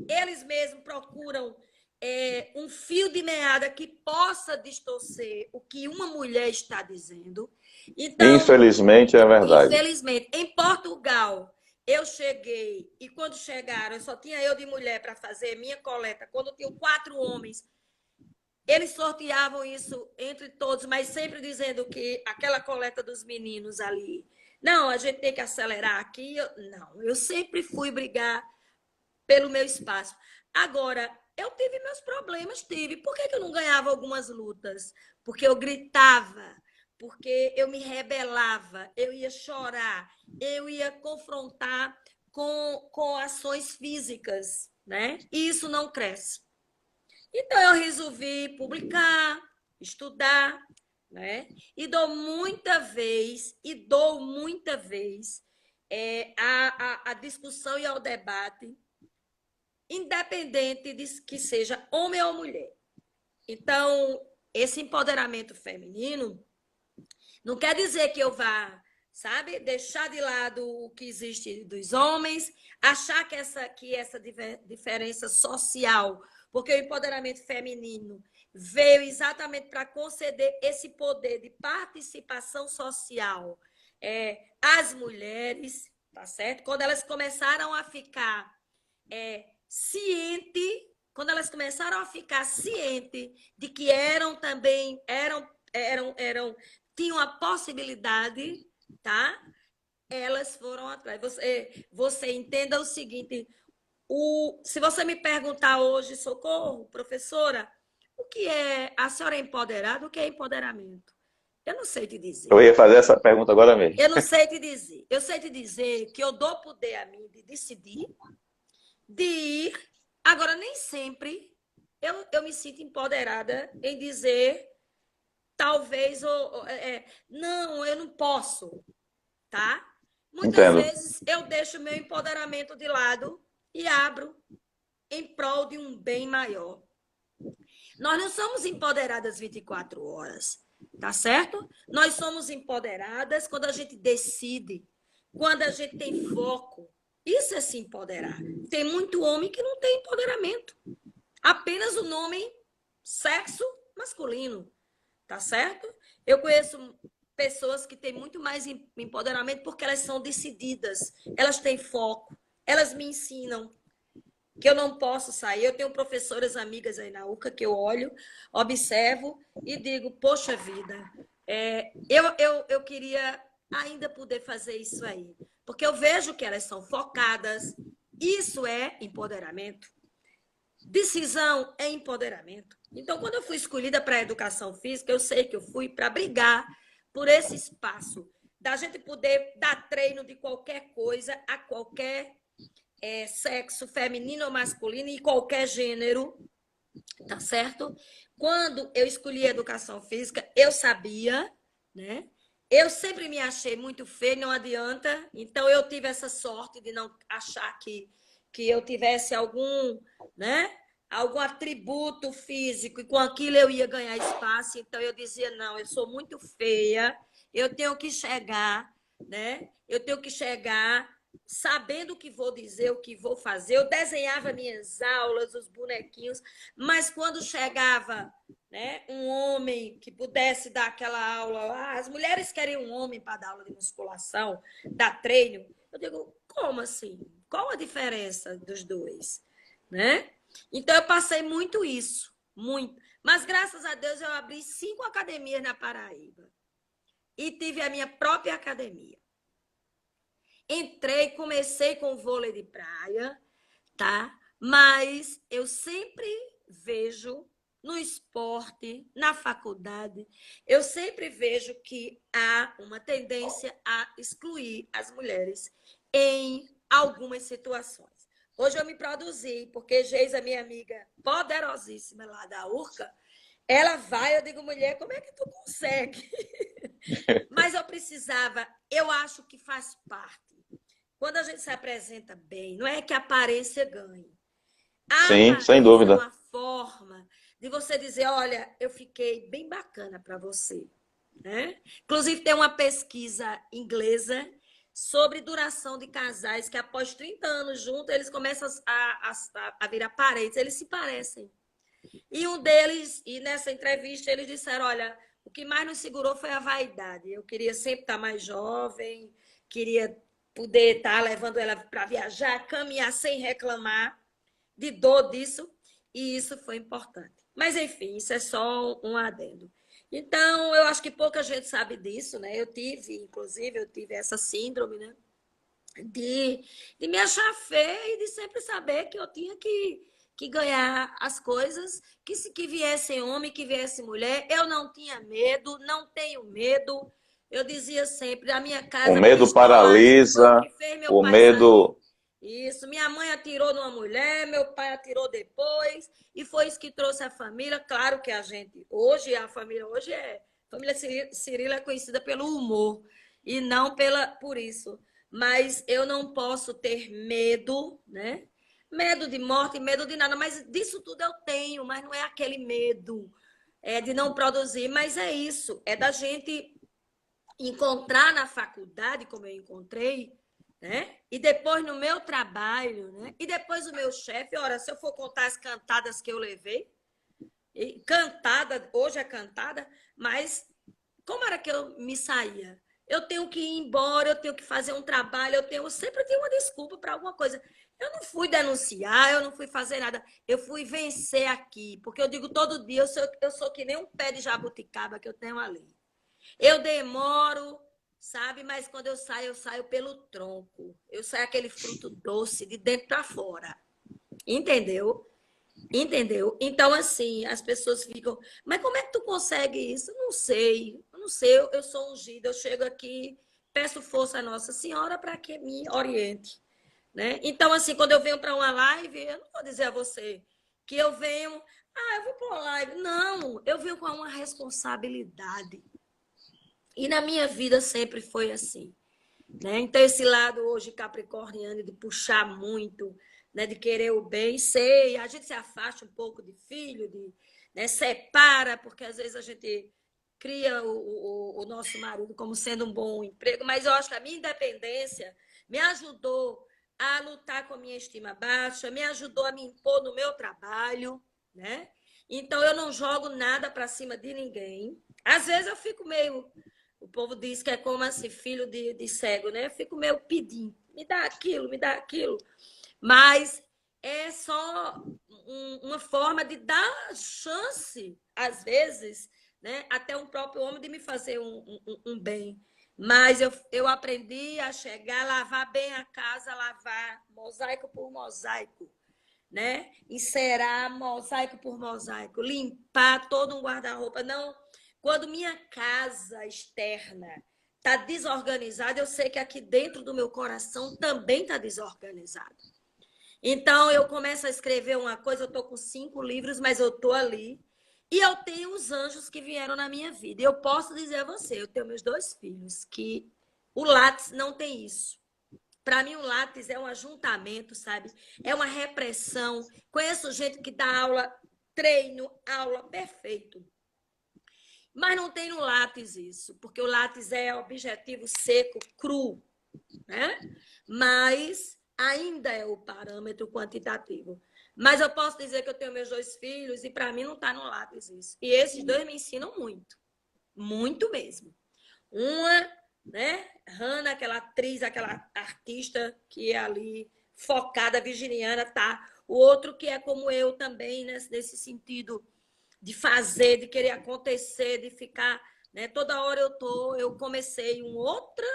eles mesmos procuram um fio de meada que possa distorcer o que uma mulher está dizendo. Então, infelizmente é verdade. infelizmente, em Portugal, eu cheguei, e quando chegaram, só tinha eu de mulher para fazer minha coleta, quando tinham 4 homens, eles sorteavam isso entre todos, mas sempre dizendo que aquela coleta dos meninos ali, não, a gente tem que acelerar aqui. Não, eu sempre fui brigar pelo meu espaço. Agora, eu tive meus problemas, tive. Por que eu não ganhava algumas lutas? Porque eu gritava, porque eu me rebelava, eu ia chorar, eu ia confrontar com ações físicas, né? E isso não cresce. Então, eu resolvi publicar, estudar, né? Dou muita vez a discussão e ao debate, independente de que seja homem ou mulher. Então, esse empoderamento feminino não quer dizer que eu vá, sabe, deixar de lado o que existe dos homens, achar que essa diferença social, porque o empoderamento feminino veio exatamente para conceder esse poder de participação social às mulheres, tá certo? Quando elas começaram a ficar quando elas começaram a ficar ciente de que tinham a possibilidade, tá? Elas foram atrás. Você entenda o seguinte: se você me perguntar hoje, Socorro, professora, o que é a senhora é empoderada? O que é empoderamento? Eu não sei te dizer. Eu ia fazer essa pergunta agora mesmo. Eu não sei te dizer. Eu sei te dizer que eu dou poder a mim de decidir, de ir. Agora, nem sempre eu me sinto empoderada em dizer talvez, não, eu não posso, tá? Muitas Entendo. vezes eu deixo meu empoderamento de lado e abro em prol de um bem maior. Nós não somos empoderadas 24 horas, tá certo? Nós somos empoderadas quando a gente decide, quando a gente tem foco. Isso é se empoderar. Tem muito homem que não tem empoderamento. Apenas o nome sexo masculino, tá certo? Eu conheço pessoas que têm muito mais empoderamento porque elas são decididas, elas têm foco, elas me ensinam que eu não posso sair. Eu tenho professoras amigas aí na UCA que eu olho, observo e digo, poxa vida, eu queria ainda poder fazer isso aí, porque eu vejo que elas são focadas. Isso é empoderamento. Decisão é empoderamento. Então, quando eu fui escolhida para a educação física, eu sei que eu fui para brigar por esse espaço, da gente poder dar treino de qualquer coisa a qualquer sexo, feminino ou masculino, e qualquer gênero, tá certo? Quando eu escolhi a educação física, eu sabia, né? Eu sempre me achei muito feia, não adianta. Então, eu tive essa sorte de não achar que eu tivesse né? Algum atributo físico e com aquilo eu ia ganhar espaço. Então, eu dizia, não, eu sou muito feia, eu tenho que chegar, né? Eu tenho que chegar sabendo o que vou dizer, o que vou fazer. Eu desenhava minhas aulas, os bonequinhos, mas quando chegava, né, um homem que pudesse dar aquela aula, as mulheres querem um homem para dar aula de musculação, dar treino. Eu digo, como assim? Qual a diferença dos dois? Né? Então, eu passei muito isso, muito. Mas, graças a Deus, eu abri 5 academias na Paraíba. E tive a minha própria academia. Entrei, comecei com vôlei de praia, tá? Mas eu sempre vejo no esporte, na faculdade, eu sempre vejo que há uma tendência a excluir as mulheres em algumas situações. Hoje eu me produzi, porque Geisa, minha amiga poderosíssima lá da URCA, ela vai, eu digo, mulher, como é que tu consegue? Mas eu acho que faz parte. Quando a gente se apresenta bem, não é que a aparência ganhe. A Sim, sem aparência é dúvida. uma forma de você dizer, olha, eu fiquei bem bacana para você. Né? Inclusive, tem uma pesquisa inglesa sobre duração de casais que após 30 anos juntos, eles começam a virar parentes, eles se parecem. E um deles, e nessa entrevista, eles disseram, olha, o que mais nos segurou foi a vaidade. Eu queria sempre estar mais jovem, queria poder estar levando ela para viajar, caminhar sem reclamar de dor disso, e isso foi importante. Mas, enfim, isso é só um adendo. Então, eu acho que pouca gente sabe disso, né? Inclusive, eu tive essa síndrome, né? De me achar feia e de sempre saber que eu tinha que que ganhar as coisas, que viesse homem, que viesse mulher. Eu não tinha medo, não tenho medo. Eu dizia sempre, a minha O casa foi medo escolástica, foi o paralisa, que fez meu o pai sair. medo... Isso, minha mãe atirou numa mulher, meu pai atirou depois, e foi isso que trouxe a família. Claro que a gente, hoje, a família hoje é, a família Cirilo é conhecida pelo humor, e não por isso. Mas eu não posso ter medo, né? Medo de morte, medo de nada, mas disso tudo eu tenho, mas não é aquele medo de não produzir, mas é isso, é da gente encontrar na faculdade, como eu encontrei, né? E depois no meu trabalho, né? E depois o meu chefe, ora, se eu for contar as cantadas que eu levei, cantada, hoje é cantada, mas como era que eu me saía? Eu tenho que ir embora, eu tenho que fazer um trabalho, eu sempre tenho uma desculpa para alguma coisa. Eu não fui denunciar, eu não fui fazer nada, eu fui vencer aqui, porque eu digo todo dia, eu sou que nem um pé de jabuticaba que eu tenho ali. Eu demoro, sabe? Mas quando eu saio pelo tronco. Eu saio aquele fruto doce de dentro para fora. Entendeu? Entendeu? Então, assim, as pessoas ficam, mas como é que tu consegue isso? Eu não sei, eu sou ungida, eu chego aqui, peço força à Nossa Senhora para que me oriente, né? Então, assim, quando eu venho para uma live, eu não vou dizer a você que eu venho, eu vou para uma live. Não, eu venho com uma responsabilidade. E na minha vida sempre foi assim, né? Então, esse lado hoje capricorniano de puxar muito, né? De querer o bem, sei, a gente se afasta um pouco de filho, né? Separa, porque às vezes a gente cria o nosso marido como sendo um bom emprego, mas eu acho que a minha independência me ajudou a lutar com a minha estima baixa, me ajudou a me impor no meu trabalho, né? Então, eu não jogo nada para cima de ninguém. Às vezes eu fico meio. O povo diz que é como assim, filho de cego, né? Eu fico meio pedindo, me dá aquilo, me dá aquilo. Mas é só uma forma de dar chance, às vezes, né? Até um próprio homem de me fazer um bem. Mas eu aprendi a chegar, lavar bem a casa, lavar mosaico por mosaico, né? Encerar mosaico por mosaico, limpar todo um guarda-roupa. Não, quando minha casa externa está desorganizada, eu sei que aqui dentro do meu coração também está desorganizado. Então, eu começo a escrever uma coisa, eu estou com 5 livros, mas eu estou ali. E eu tenho os anjos que vieram na minha vida. E eu posso dizer a você, eu tenho meus 2 filhos, que o Lattes não tem isso. Para mim, o Lattes é um ajuntamento, sabe? É uma repressão. Conheço gente que dá aula, treino, aula, perfeito. Mas não tem no Lattes isso, porque o Lattes é objetivo seco, cru, né? Mas ainda é o parâmetro quantitativo. Mas eu posso dizer que eu tenho meus 2 filhos e para mim não está no Lattes isso. E esses 2 me ensinam muito, muito mesmo. Uma, né? Hannah, aquela atriz, aquela artista que é ali focada, virginiana, tá? O outro que é como eu também, né? Nesse sentido de fazer, de querer acontecer, de ficar, né? Toda hora eu comecei um outro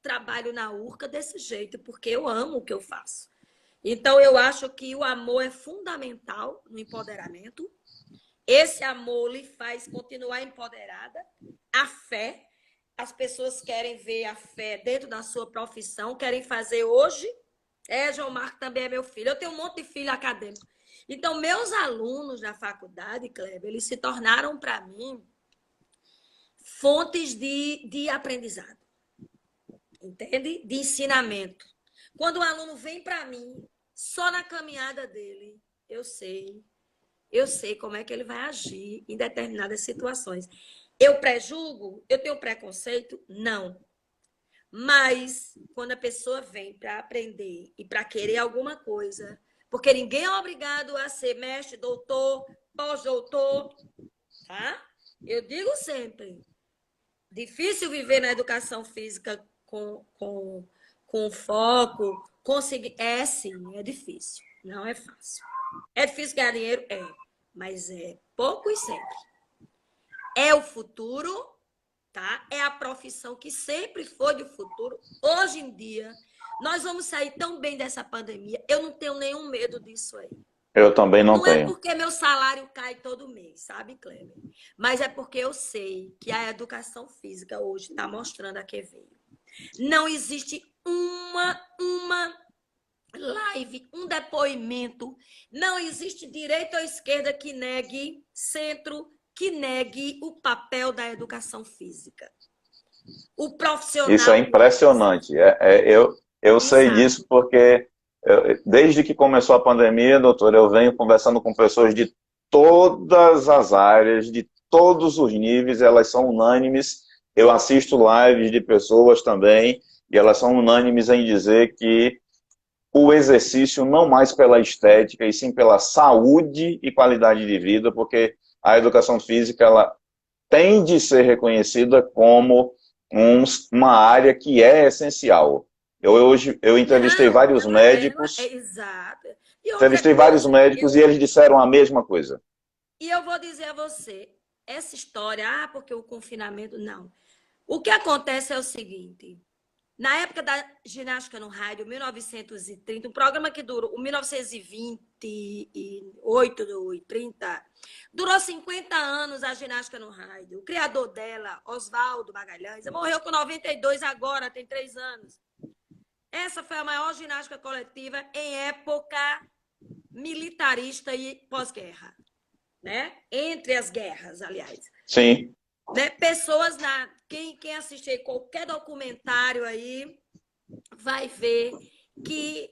trabalho na Urca desse jeito, porque eu amo o que eu faço. Então, eu acho que o amor é fundamental no empoderamento. Esse amor lhe faz continuar empoderada. A fé, as pessoas querem ver a fé dentro da sua profissão, querem fazer hoje. João Marco também é meu filho. Eu tenho um monte de filho acadêmico. Então, meus alunos da faculdade, Kleber, eles se tornaram para mim fontes de aprendizado, entende? De ensinamento. Quando o aluno vem para mim, só na caminhada dele, eu sei como é que ele vai agir em determinadas situações. Eu prejulgo? Eu tenho preconceito? Não. Mas quando a pessoa vem para aprender e para querer alguma coisa, porque ninguém é obrigado a ser mestre, doutor, pós-doutor, tá? Eu digo sempre, difícil viver na educação física com foco, conseguir. É sim, é difícil, não é fácil. É difícil ganhar dinheiro? É, mas é pouco e sempre. É o futuro, tá? É a profissão que sempre foi do futuro. Hoje em dia, nós vamos sair tão bem dessa pandemia. Eu não tenho nenhum medo disso aí. Eu também não Não é tenho. porque meu salário cai todo mês, sabe, Kleber? Mas é porque eu sei que a educação física hoje está mostrando a que veio. Não existe uma live, um depoimento. Não existe direita ou esquerda que negue, centro que negue o papel da educação física. O Isso é profissional da educação impressionante. física. Eu sei Exato. disso porque, desde que começou a pandemia, doutor, eu venho conversando com pessoas de todas as áreas, de todos os níveis, elas são unânimes. Eu assisto lives de pessoas também, e elas são unânimes em dizer que o exercício não mais pela estética, e sim pela saúde e qualidade de vida, porque a educação física, ela tem de ser reconhecida como uma área que é essencial. Eu entrevistei Não, vários ela é médicos, exato. E outra entrevistei vários coisa, médicos e eles disseram a mesma coisa. eu vou dizer a você, essa história, porque o confinamento, não. O que acontece é o seguinte, na época da ginástica no rádio, 1930, um programa que durou, 1928 e 30, durou 50 anos a ginástica no rádio. O criador dela, Oswaldo Magalhães, morreu com 92 agora, tem 3 anos. Essa foi a maior ginástica coletiva em época militarista e pós-guerra, né? Entre as guerras, aliás. Sim. Né? Pessoas quem assistir qualquer documentário aí vai ver que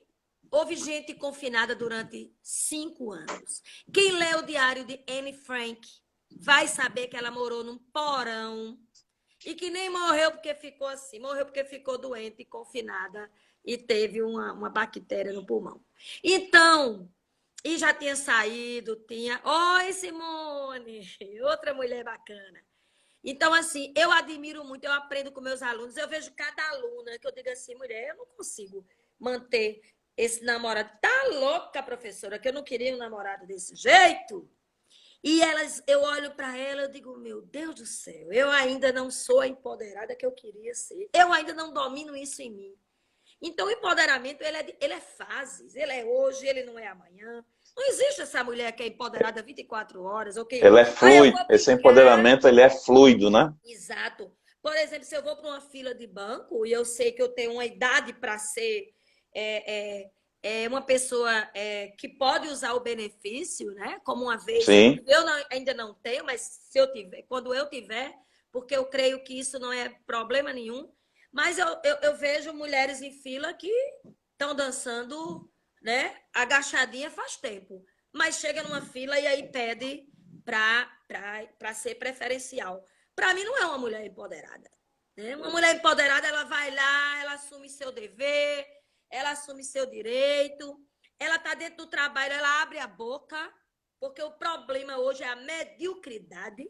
houve gente confinada durante 5 anos. Quem lê o diário de Anne Frank vai saber que ela morou num porão e que nem morreu porque ficou assim, morreu porque ficou doente e confinada e teve uma bactéria no pulmão. Então, e já tinha saído, tinha... Oi, Simone! Outra mulher bacana. Então, assim, eu admiro muito, eu aprendo com meus alunos, eu vejo cada aluna que eu digo assim, mulher, eu não consigo manter esse namorado. Tá louca, professora, que eu não queria um namorado desse jeito? E eu olho para ela, eu digo, meu Deus do céu, eu ainda não sou a empoderada que eu queria ser. Eu ainda não domino isso em mim. Então, o empoderamento, ele é fases. Ele é hoje, ele não é amanhã. Não existe essa mulher que é empoderada 24 horas, ok? Ele é Eu fluido, vou esse brincar. empoderamento ele é fluido, né? Exato. Por exemplo, se eu vou para uma fila de banco e eu sei que eu tenho uma idade para ser é, uma pessoa que pode usar o benefício, né? Como uma vez eu Sim, tive. Ainda não tenho, mas se eu tiver, quando eu tiver, porque eu creio que isso não é problema nenhum. Mas eu vejo mulheres em fila que estão dançando, né? Agachadinha faz tempo. Mas chega numa fila e aí pede para ser preferencial. Para mim, não é uma mulher empoderada. Né? Uma mulher empoderada, ela vai lá, ela assume seu dever, ela assume seu direito, ela está dentro do trabalho, ela abre a boca, porque o problema hoje é a mediocridade.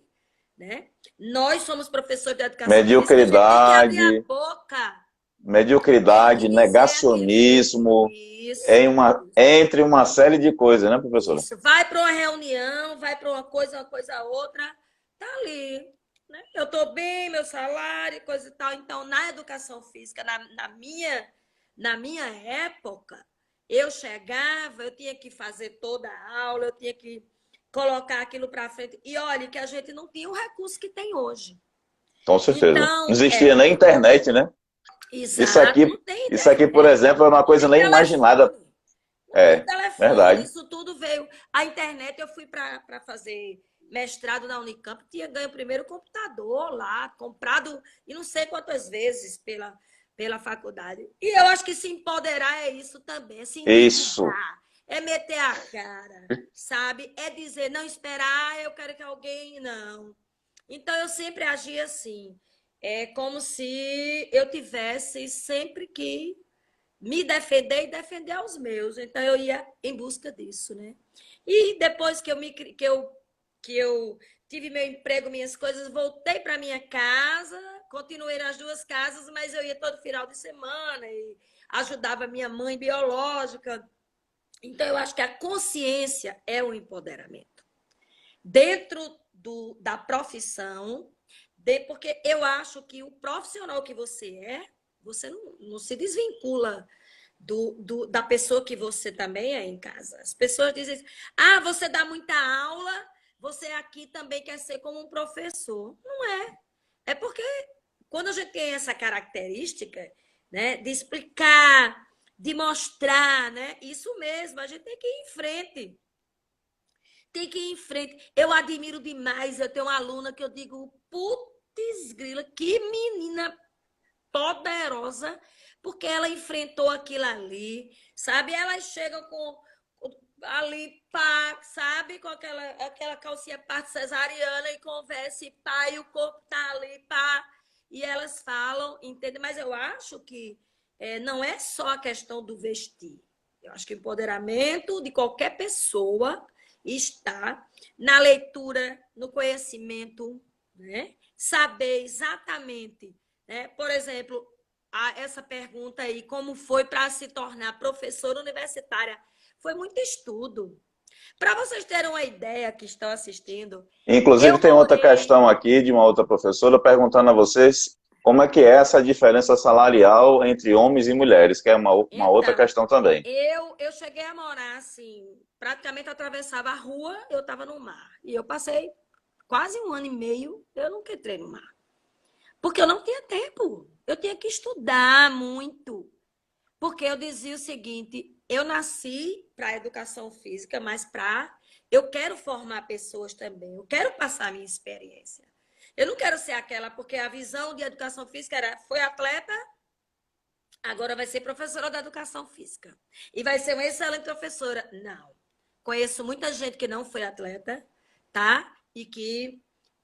Né? Nós somos professores de educação física, a gente tem que abrir a mediocridade, boca, né? E mediocridade, dizer a que veio. negacionismo, Isso. entre uma série de coisas, né, professora? Isso. Vai para uma reunião, vai para uma coisa outra, tá ali. Né? Eu estou bem, meu salário, coisa e tal. Então, na educação física, na minha época, eu chegava, eu tinha que fazer toda a aula, eu tinha que colocar aquilo para frente. E olha que a gente não tinha o recurso que tem hoje. Com certeza. Não Então, existia nem internet, né? Isso exato, aqui, não tem isso aqui, por internet, exemplo, é uma não coisa tem nem imaginada. telefone. Não tem É, telefone, verdade. isso tudo veio. A internet, eu fui para fazer mestrado na Unicamp, tinha ganho o primeiro computador lá, comprado e não sei quantas vezes pela faculdade. E eu acho que se empoderar é isso também, é se Isso. endividar, é meter a cara, sabe? É dizer, não esperar, eu quero que alguém... Não. Então, eu sempre agi assim. É como se eu tivesse sempre que me defender e defender aos meus. Então, eu ia em busca disso, né? E depois que eu tive meu emprego, minhas coisas, voltei para minha casa, continuei nas 2 casas, mas eu ia todo final de semana e ajudava minha mãe biológica. Então, eu acho que a consciência é o empoderamento. Dentro da profissão, porque eu acho que o profissional que você não se desvincula da pessoa que você também é em casa. As pessoas dizem assim, ah, você dá muita aula, você aqui também quer ser como um professor. Não é. É porque quando a gente tem essa característica, né, de explicar, de mostrar, né, isso mesmo, a gente tem que ir em frente. Tem que ir em frente. Eu admiro demais, eu tenho uma aluna que eu digo, putz grila, que menina poderosa, porque ela enfrentou aquilo ali, sabe? Elas chegam com ali, pá, sabe? Com aquela calcinha parte cesariana e conversa, e pá, e o corpo tá ali, pá. E elas falam, entende? Mas eu acho que não é só a questão do vestir. Eu acho que o empoderamento de qualquer pessoa está na leitura, no conhecimento, né? Saber exatamente, né? Por exemplo, essa pergunta aí, como foi para se tornar professora universitária? Foi muito estudo. Para vocês terem uma ideia que estão assistindo, Inclusive, eu tem outra morei. questão aqui de uma outra professora perguntando a vocês como é que é essa diferença salarial entre homens e mulheres, que é uma outra Então, questão também. eu cheguei a morar assim, praticamente atravessava a rua, eu estava no mar. E eu passei quase um ano e meio, eu nunca entrei no mar. Porque eu não tinha tempo. Eu tinha que estudar muito. Porque eu dizia o seguinte: eu nasci para a educação física, mas para. Eu quero formar pessoas também, eu quero passar a minha experiência. Eu não quero ser aquela, porque a visão de educação física era: foi atleta, agora vai ser professora da educação física. E vai ser uma excelente professora. Não. Conheço muita gente que não foi atleta, tá? E que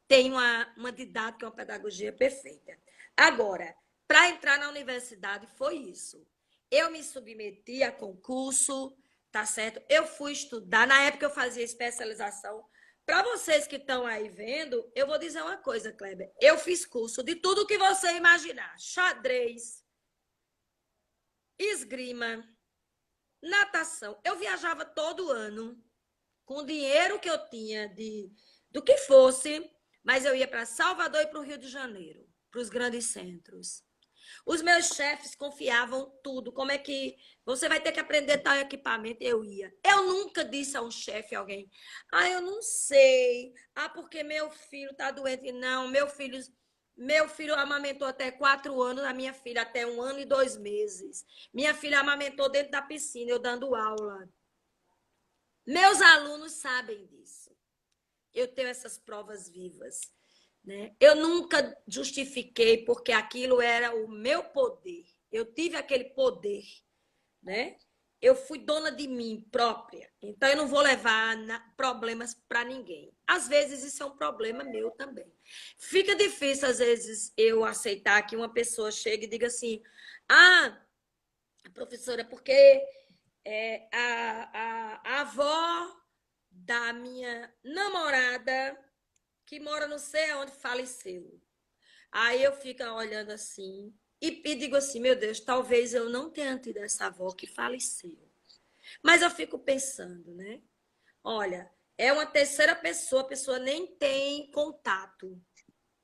tem uma didática, uma pedagogia perfeita. Agora, para entrar na universidade foi isso. Eu me submeti a concurso, tá certo? Eu fui estudar, na época eu fazia especialização. Para vocês que estão aí vendo, eu vou dizer uma coisa, Kleber. Eu fiz curso de tudo que você imaginar: xadrez, esgrima, natação. Eu viajava todo ano com o dinheiro que eu tinha do que fosse, mas eu ia para Salvador e para o Rio de Janeiro, para os grandes centros. Os meus chefes confiavam tudo. Como é que você vai ter que aprender tal equipamento? Eu ia. Eu nunca disse a um chefe, alguém, ah, eu não sei. Ah, porque meu filho está doente. Não, meu filho amamentou até 4 anos, a minha filha até 1 ano e 2 meses. Minha filha amamentou dentro da piscina, eu dando aula. Meus alunos sabem disso. Eu tenho essas provas vivas. Né? Eu nunca justifiquei porque aquilo era o meu poder. Eu tive aquele poder. Né? Eu fui dona de mim própria. Então, eu não vou levar problemas para ninguém. Às vezes, isso é um problema meu também. Fica difícil, às vezes, eu aceitar que uma pessoa chegue e diga assim: ah, professora, porque a avó da minha namorada, que mora não sei onde, faleceu. Aí eu fico olhando assim e digo assim, meu Deus, talvez eu não tenha tido essa avó que faleceu. Mas eu fico pensando, né? Olha, é uma terceira pessoa, a pessoa nem tem contato.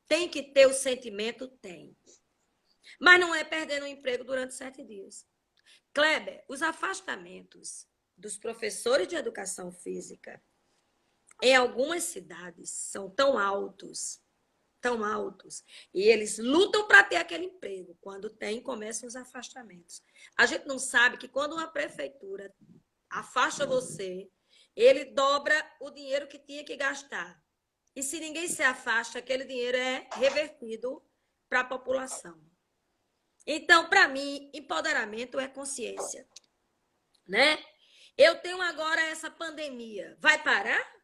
Tem que ter o sentimento? Tem. Mas não é perdendo o emprego durante 7 dias. Kleber, os afastamentos dos professores de educação física em algumas cidades são tão altos, e eles lutam para ter aquele emprego. Quando tem, começam os afastamentos. A gente não sabe que quando uma prefeitura afasta você, ele dobra o dinheiro que tinha que gastar. E se ninguém se afasta, aquele dinheiro é revertido para a população. Então, para mim, empoderamento é consciência, né? Eu tenho agora essa pandemia. Vai parar?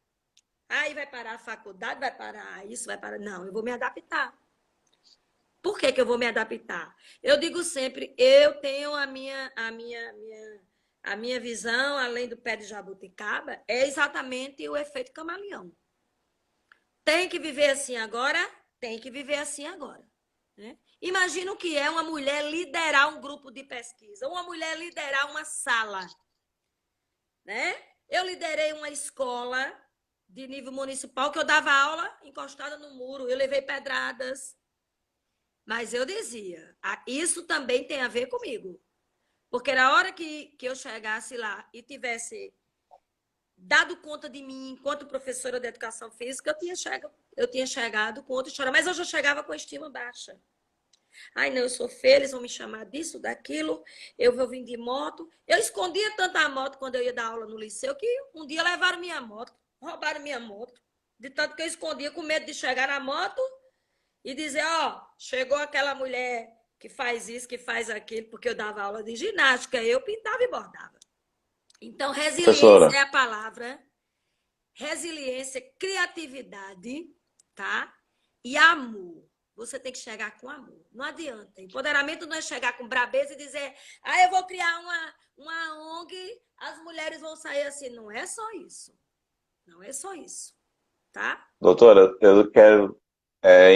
Aí vai parar a faculdade, vai parar isso, vai parar. Não, eu vou me adaptar. Por que eu vou me adaptar? Eu digo sempre, eu tenho a minha visão, além do pé de jabuticaba, é exatamente o efeito camaleão. Tem que viver assim agora? Tem que viver assim agora. Né? Imagina o que é uma mulher liderar um grupo de pesquisa, uma mulher liderar uma sala. Né? Eu liderei uma escola de nível municipal que eu dava aula encostada no muro, eu levei pedradas. Mas eu dizia, isso também tem a ver comigo. Porque na hora que eu chegasse lá e tivesse dado conta de mim enquanto professora de educação física, eu tinha chegado com outra história. Mas eu já chegava com a estima baixa. Ai, não, eu sou feia, eles vão me chamar disso, daquilo, eu vou vir de moto. Eu escondia tanta moto quando eu ia dar aula no liceu que um dia levaram minha moto, roubaram minha moto. De tanto que eu escondia com medo de chegar na moto e dizer, ó, chegou aquela mulher que faz isso, que faz aquilo, porque eu dava aula de ginástica, eu pintava e bordava. Então, resiliência Professora, é a palavra, resiliência, criatividade, tá? E amor. Você tem que chegar com amor. Não adianta. Empoderamento não é chegar com brabeza e dizer, ah, eu vou criar uma ONG, as mulheres vão sair assim. Não é só isso. Não é só isso, tá? doutora, eu quero,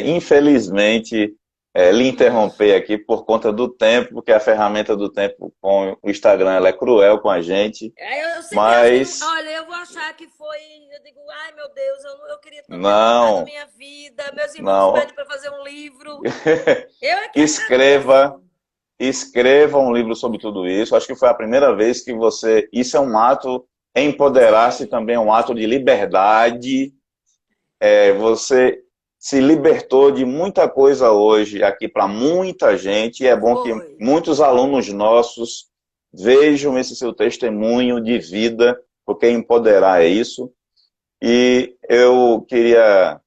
infelizmente, lhe interromper aqui por conta do tempo, porque a ferramenta do tempo com o Instagram ela é cruel com a gente, Eu sempre acho que não. mas Olha, eu vou achar que foi. Eu digo, ai meu Deus, eu queria tanto ter contado não, minha vida. Meus irmãos não. pedem para fazer um livro. Eu é que Escreva, agradeço. escreva um livro sobre tudo isso. Acho que foi a primeira vez que você. Isso é um ato, empoderar-se Foi, também é um ato de liberdade. Você se libertou de muita coisa hoje aqui para muita gente. E é bom que foi. muitos alunos nossos vejam esse seu testemunho de vida, porque empoderar é isso. E eu queria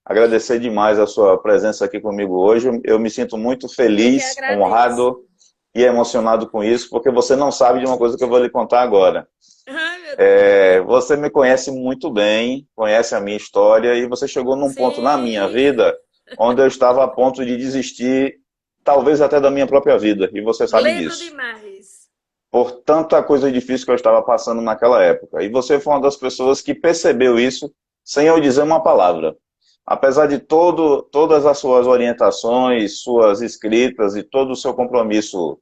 agradecer demais a sua presença aqui comigo hoje. Eu me sinto muito Eu que feliz, agradeço. honrado e emocionado com isso, porque você não sabe de uma coisa que eu vou lhe contar agora. Ai, meu Deus. Você me conhece muito bem, conhece a minha história, e você chegou num ponto na minha Sim, vida onde eu estava a ponto de desistir, talvez até da minha própria vida, e você sabe lembro disso. demais. Por tanta coisa difícil que eu estava passando naquela época. E você foi uma das pessoas que percebeu isso sem eu dizer uma palavra. Apesar de todas as suas orientações, suas escritas e todo o seu compromisso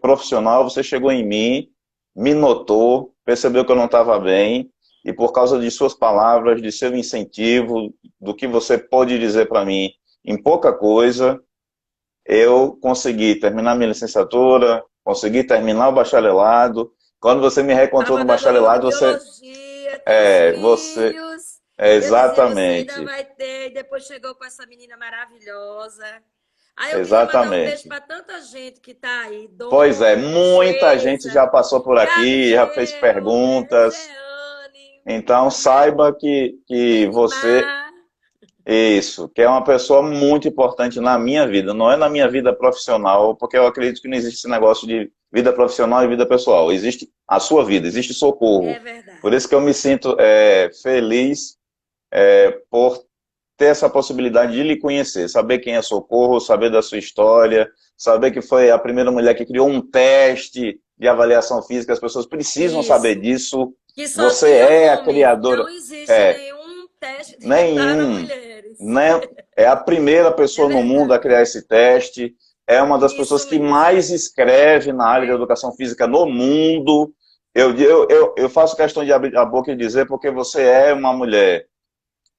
profissional, você chegou em mim, me notou, percebeu que eu não estava bem, e por causa de suas palavras, de seu incentivo, do que você pôde dizer para mim em pouca coisa, eu consegui terminar minha licenciatura, consegui terminar o bacharelado. Quando você me reencontrou Estava no dando aula de bacharelado, você, biologia, teus você, filhos. Eu dizia, você ainda exatamente, vai ter. E depois chegou com essa menina maravilhosa. Aí eu queria mandar um beijo exatamente. para tanta gente que está aí. Pois é, Dona, muita gente já Geisa, passou por aqui, já fez Gabriel, perguntas. Jeane, Então, né? saiba que você, Edmar. isso, que é uma pessoa muito importante na minha vida. Não é na minha vida profissional, porque eu acredito que não existe esse negócio de vida profissional e vida pessoal. Existe a sua vida, existe É socorro. Por verdade. isso que eu me sinto feliz por ter essa possibilidade de lhe conhecer, saber quem é Socorro, saber da sua história, saber que foi a primeira mulher que criou um teste de avaliação física. As pessoas precisam saber Isso. disso. Que só Você tinha é a homens. Não criadora. existe É, nenhum teste para nenhum, mulheres. né? É a primeira É pessoa no mundo a criar verdade. esse teste. É uma das pessoas Isso que mesmo. mais escreve na área de educação física no mundo. Eu faço questão de abrir a boca e dizer porque você é uma mulher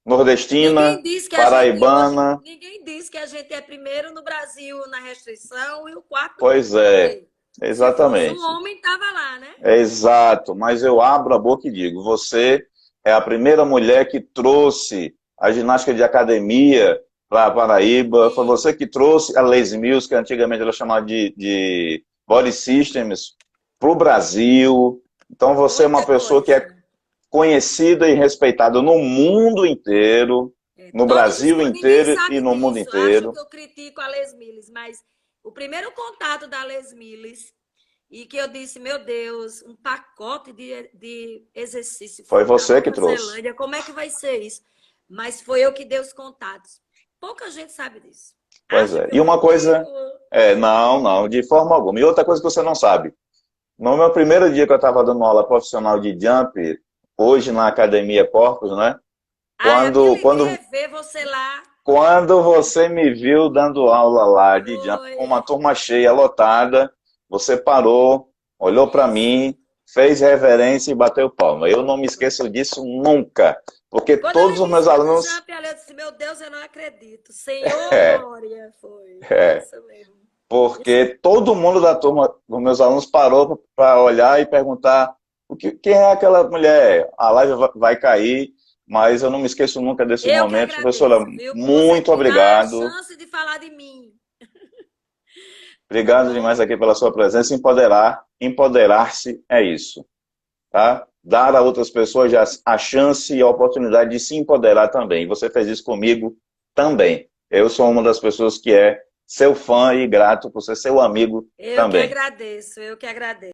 nordestina, Ninguém diz que a gente hoje, paraibana. ninguém diz que a gente é primeiro no Brasil na restrição e o quarto no Pois mundo. Por é, quê? Se fosse um exatamente. homem, estava lá, né? É exato, mas eu abro a boca e digo, você é a primeira mulher que trouxe a ginástica de academia para a Paraíba, foi Sim, você que trouxe a Lazy Mills, que antigamente era chamada de Body Systems, para o Brasil. Então você é uma muita pessoa que é coisa. conhecida e respeitada no mundo inteiro, É, no todos Brasil ninguém inteiro e sabe no mundo disso. Acham inteiro. que eu critico a Les Mills, mas o primeiro contato da Les Mills e que eu disse, meu Deus, um pacote de exercício Foi para você que Nova trouxe. Zelândia, como é que vai ser isso? Mas foi eu que dei os contatos. Pouca gente sabe disso. Pois Acha é. que eu E uma critico. coisa, não, não, de forma alguma. E outra coisa que você não sabe. No meu primeiro dia que eu estava dando aula profissional de jump, hoje na Academia Corpus, né? Ah, a minha Quando, alegria quando, é ver você lá. quando você me viu dando aula lá de jump Foi com uma turma cheia, lotada, você parou, olhou para isso. mim, fez reverência e bateu palma. Eu não me esqueço disso nunca, porque Quando eu todos lhe os vi em meus cima do alunos jump, ali, eu disse, meu Deus, eu não acredito. Senhor é, Glória. Foi é, isso mesmo. porque todo mundo da turma, dos meus alunos, parou para olhar e perguntar quem é aquela mulher? A live vai cair, mas eu não me esqueço nunca desse Eu que momento. Professora, agradeço, viu? Por você muito me dar a obrigado. chance de falar de mim, tá Obrigado demais bom? aqui pela sua presença. Empoderar-se é isso, tá? Dar a outras pessoas a chance e a oportunidade de se empoderar também. Você fez isso comigo também. Eu sou uma das pessoas que é seu fã e grato por ser seu amigo Eu que também. agradeço, eu que agradeço.